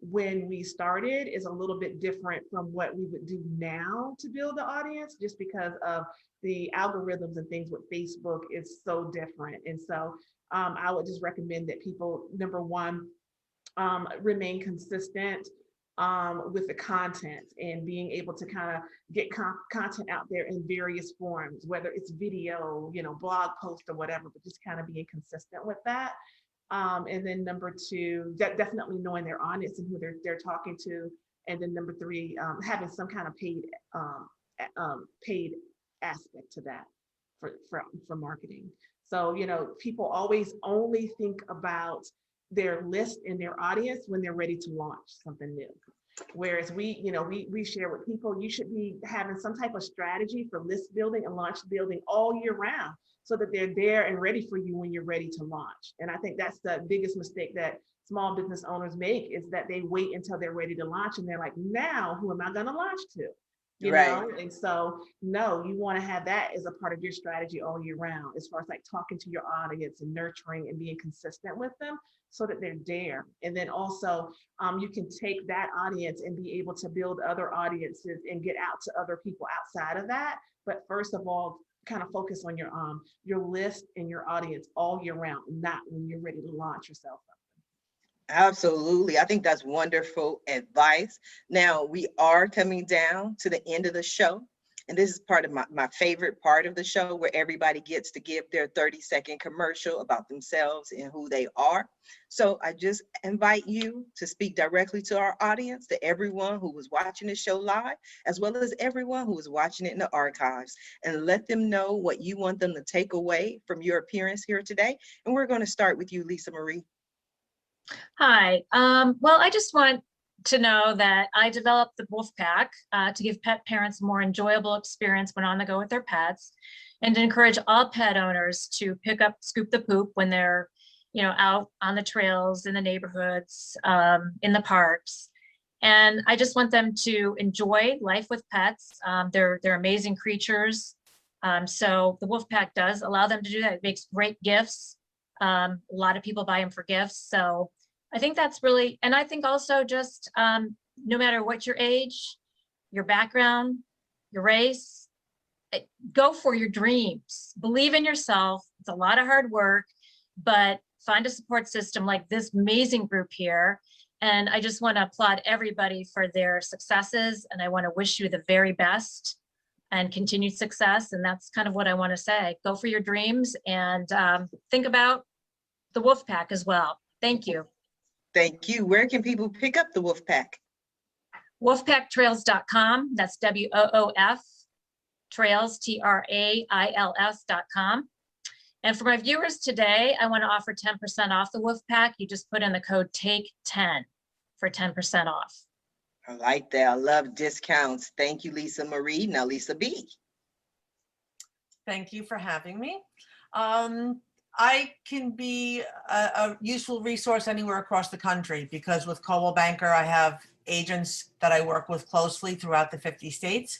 when we started is a little bit different from what we would do now to build the audience, just because of the algorithms and things with Facebook is so different. And so I would just recommend that people, number one, remain consistent with the content and being able to kind of get content out there in various forms, whether it's video, you know, blog post or whatever, but just kind of being consistent with that. And then number two, definitely knowing their audience and who they're talking to. And then number three, having some kind of paid aspect to that for marketing. So, you know, people always only think about their list and their audience when they're ready to launch something new. Whereas we share with people, you should be having some type of strategy for list building and launch building all year round so that they're there and ready for you when you're ready to launch. And I think that's the biggest mistake that small business owners make, is that they wait until they're ready to launch and they're like, now who am I going to launch to? You know, and so no, you want to have that as a part of your strategy all year round, as far as like talking to your audience and nurturing and being consistent with them so that they're there. And then also you can take that audience and be able to build other audiences and get out to other people outside of that. But first of all, kind of focus on your list and your audience all year round, not when you're ready to launch yourself. Absolutely. I think that's wonderful advice. Now we are coming down to the end of the show. And this is part of my favorite part of the show, where everybody gets to give their 30-second commercial about themselves and who they are. So I just invite you to speak directly to our audience, to everyone who was watching the show live, as well as everyone who was watching it in the archives, and let them know what you want them to take away from your appearance here today. And we're going to start with you, Lisa Marie. Hi. Well, I just want to know that I developed the WoofPack to give pet parents a more enjoyable experience when on the go with their pets, and to encourage all pet owners to pick up, scoop the poop when they're, you know, out on the trails, in the neighborhoods, in the parks. And I just want them to enjoy life with pets. They're amazing creatures. So the WoofPack does allow them to do that. It makes great gifts. A lot of people buy them for gifts. So I think that's really, and I think also just no matter what your age, your background, your race, go for your dreams. Believe in yourself. It's a lot of hard work, but find a support system like this amazing group here. And I just want to applaud everybody for their successes. And I want to wish you the very best and continued success. And that's kind of what I want to say. Go for your dreams and think about the WoofPack as well. Thank you. Thank you. Where can people pick up the WoofPack? WoofPackTrails.com. That's WOOF Trails, TRAILS.com. And for my viewers today, I want to offer 10% off the WoofPack. You just put in the code TAKE10 for 10% off. I like that. I love discounts. Thank you, Lisa Marie. Now, Lisa B. Thank you for having me. I can be a useful resource anywhere across the country, because with Coldwell Banker, I have agents that I work with closely throughout the 50 states.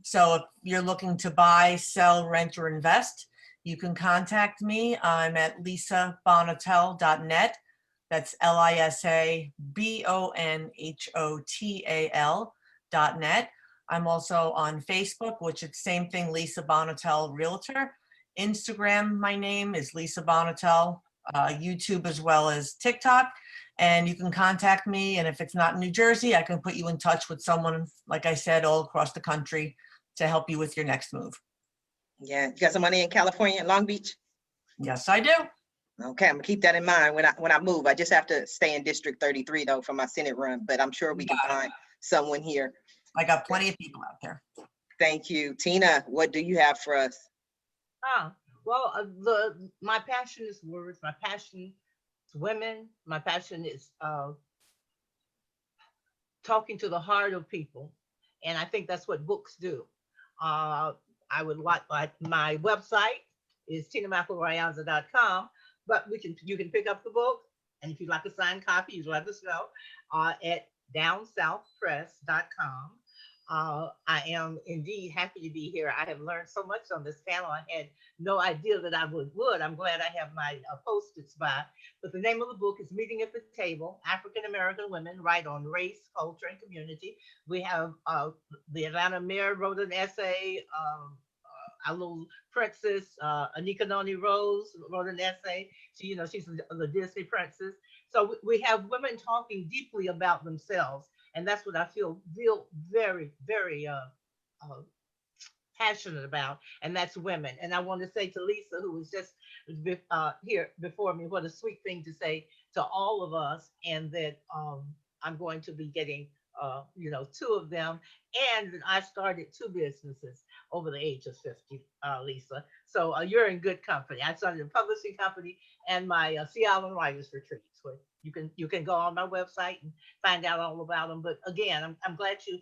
So if you're looking to buy, sell, rent, or invest, you can contact me. I'm at lisabonatel.net. That's LISABONHOTAL.net. I'm also on Facebook, which is same thing, Lisa Bonatel Realtor. Instagram, my name is Lisa Bonatel. YouTube as well as TikTok. And you can contact me. And if it's not in New Jersey, I can put you in touch with someone, like I said, all across the country to help you with your next move. Yeah, you got some money in California and Long Beach? Yes, I do. Okay, I'm gonna keep that in mind when I move. I just have to stay in District 33 though for my Senate run, but I'm sure we can find someone here. I got plenty of people out there. Thank you. Tina, what do you have for us? Well, my passion is words. My passion is women. My passion is talking to the heart of people, and I think that's what books do. I would like my website is McElroyansa.com, but you can pick up the book, and if you'd like a signed copy, you let us know at downsouthpress.com. I am indeed happy to be here. I have learned so much on this panel. I had no idea that I would. I'm glad I have my Post-its by. But the name of the book is Meeting at the Table, African American Women Write on Race, Culture, and Community. We have the Atlanta Mayor wrote an essay. Our little princess, Anika Noni Rose, wrote an essay. She's the Disney princess. So we have women talking deeply about themselves. And that's what I feel very, very passionate about. And that's women. And I want to say to Lisa, who was just here before me, what a sweet thing to say to all of us. And that I'm going to be getting, 2 of them. And I started 2 businesses over the age of 50, Lisa. So you're in good company. I started a publishing company and my Sea Island Writers Retreats, where you can go on my website and find out all about them. But again, I'm glad you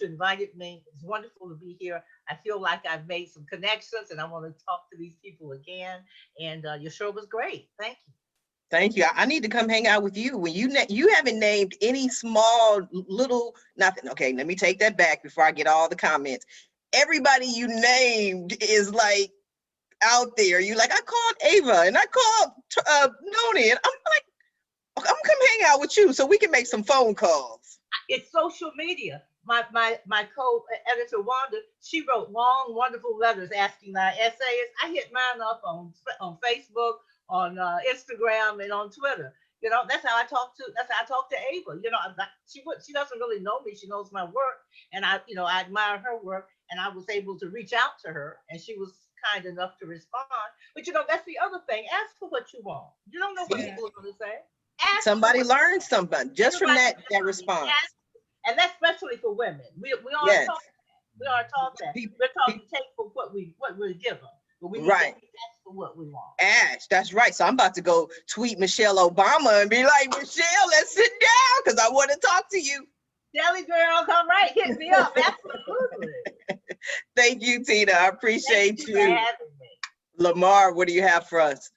invited me. It's wonderful to be here. I feel like I've made some connections, and I want to talk to these people again. And your show was great. Thank you. Thank you. I need to come hang out with you. When you haven't named any small little nothing. Okay, let me take that back before I get all the comments. Everybody you named is like out there. You like, I called Ava and I called Noni, and I'm like, I'm gonna come hang out with you so we can make some phone calls. It's social media. My co-editor Wanda, she wrote long, wonderful letters asking our essayists. I hit mine up on Facebook, on Instagram, and on Twitter. That's how I talk to Ava. She doesn't really know me. She knows my work, and I admire her work, and I was able to reach out to her, and she was kind enough to respond. But that's the other thing. Ask for what you want. You don't know what people are going to say. Somebody learned something just from that response. And that's especially for women. We aren't taught that. We aren't taught that. We're taught to take for what we're given. But we need to ask for what we want. That's right. So I'm about to go tweet Michelle Obama and be like, Michelle, let's sit down because I want to talk to you. Jelly girl, come right, hit me up. Absolutely. Thank you, Tina. I appreciate you. For having me. Lamar, what do you have for us?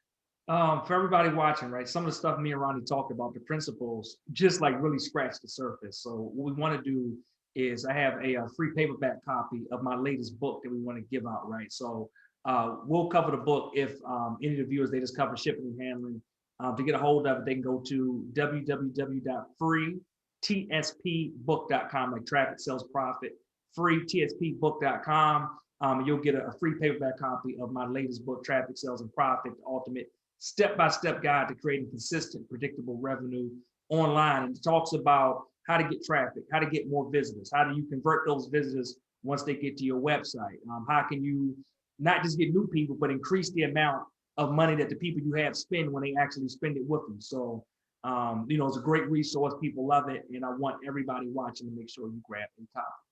For everybody watching, right? Some of the stuff me and Ronnie talked about, the principles, just like really scratch the surface. So what we want to do is I have a free paperback copy of my latest book that we want to give out, right? So we'll cover the book if any of the viewers, they just cover shipping and handling. To get a hold of it, they can go to www.freetspbook.com, like traffic, sales, profit, freetspbook.com. You'll get a free paperback copy of my latest book, Traffic, Sales, and Profit, the ultimate step-by-step guide to creating consistent, predictable revenue online. And it talks about how to get traffic, how to get more visitors, how do you convert those visitors once they get to your website? How can you not just get new people, but increase the amount of money that the people you have spend when they actually spend it with you? So, it's a great resource. People love it. And I want everybody watching to make sure you grab a copy.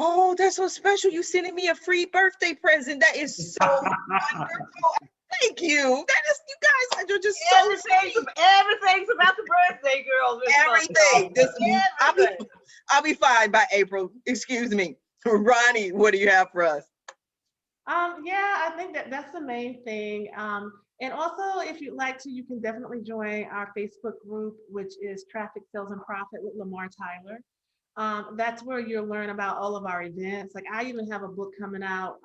Oh, that's so special. You sending me a free birthday present. That is so wonderful. Thank you. You guys are just so sweet. Everything's about the birthday girl. Everything. I'll be fine by April. Excuse me. Ronnie, what do you have for us? I think that's the main thing. And also, if you'd like to, you can definitely join our Facebook group, which is Traffic, Sales, and Profit with Lamar Tyler. That's where you'll learn about all of our events. Like I even have a book coming out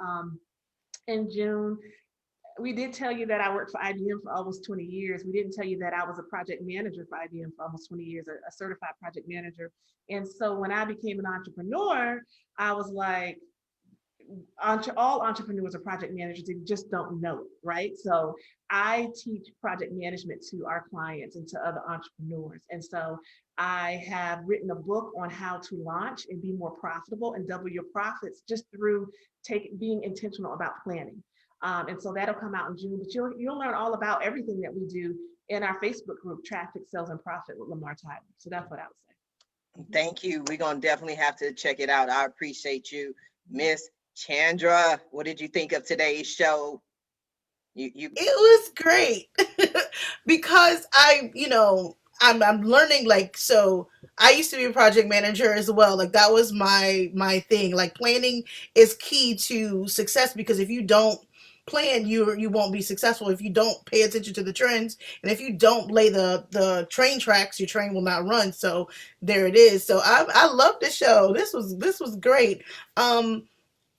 in June. We did tell you that I worked for IBM for almost 20 years. We didn't tell you that I was a project manager for IBM for almost 20 years, a certified project manager. And so when I became an entrepreneur, I was like, all entrepreneurs are project managers, they just don't know it, right? So I teach project management to our clients and to other entrepreneurs. And so I have written a book on how to launch and be more profitable and double your profits just through being intentional about planning. And so that'll come out in June, but you'll learn all about everything that we do in our Facebook group, Traffic, Sales, and Profit with Lamar Tyler. So that's what I would say. Thank you. We're going to definitely have to check it out. I appreciate you. Miss Chandra, what did you think of today's show? It was great because I'm learning, like, so I used to be a project manager as well. Like that was my thing. Like planning is key to success, because if you don't plan, you won't be successful. If you don't pay attention to the trends, and if you don't lay the train tracks, your train will not run. So there it is. So I love this show. This was great.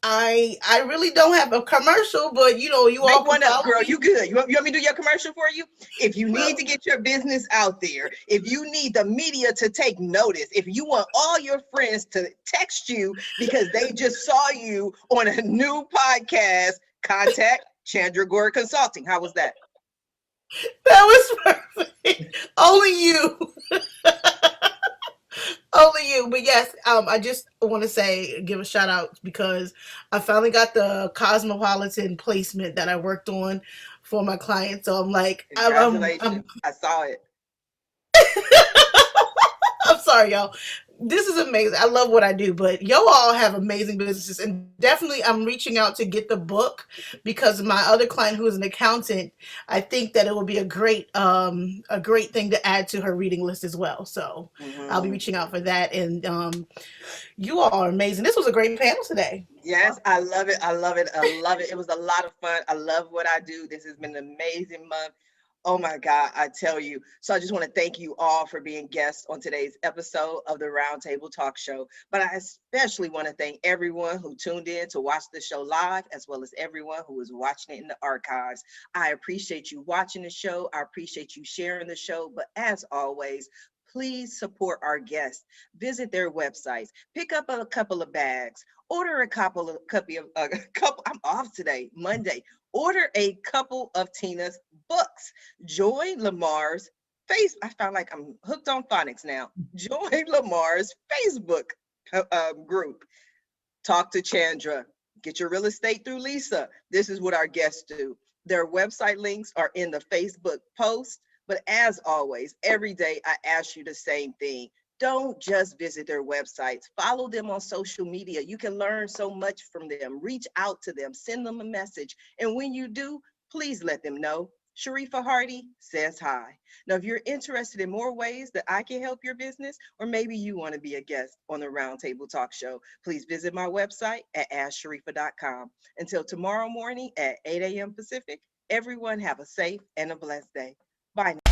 I really don't have a commercial, but you all make can one up, follow girl. me. You good? You want me to do your commercial for you? If you need to get your business out there, if you need the media to take notice, if you want all your friends to text you because they just saw you on a new podcast, contact Chandra Gore Consulting. How was that? That was perfect. Only you. Only you. But yes, I just want to give a shout out because I finally got the Cosmopolitan placement that I worked on for my clients. So I'm like, Congratulations. I saw it. I'm sorry, y'all. This is amazing. I love what I do, but y'all all have amazing businesses, and definitely I'm reaching out to get the book because my other client, who is an accountant, I think that it will be a great thing to add to her reading list as well. So I'll be reaching out for that, and you all are amazing. This was a great panel today. Yes, I love it. I love it. I love it. It was a lot of fun. I love what I do. This has been an amazing month. Oh my God, I tell you. So I just want to thank you all for being guests on today's episode of the Roundtable Talk Show. But I especially want to thank everyone who tuned in to watch the show live, as well as everyone who is watching it in the archives. I appreciate you watching the show. I appreciate you sharing the show. But as always, please support our guests. Visit their websites. Pick up a couple of bags. Order a couple. I'm off today, Monday. Order a couple of Tina's books. Join Lamar's I found like I'm hooked on phonics now. Join Lamar's Facebook group. Talk to Chandra. Get your real estate through Lisa. This is what our guests do. Their website links are in the Facebook post. But as always, every day I ask you the same thing. Don't just visit their websites. Follow them on social media. You can learn so much from them. Reach out to them. Send them a message. And when you do, please let them know Sharifa Hardy says hi. Now, if you're interested in more ways that I can help your business, or maybe you want to be a guest on the Roundtable Talk Show, please visit my website at asksharifa.com. Until tomorrow morning at 8 a.m. Pacific, everyone have a safe and a blessed day. Bye now.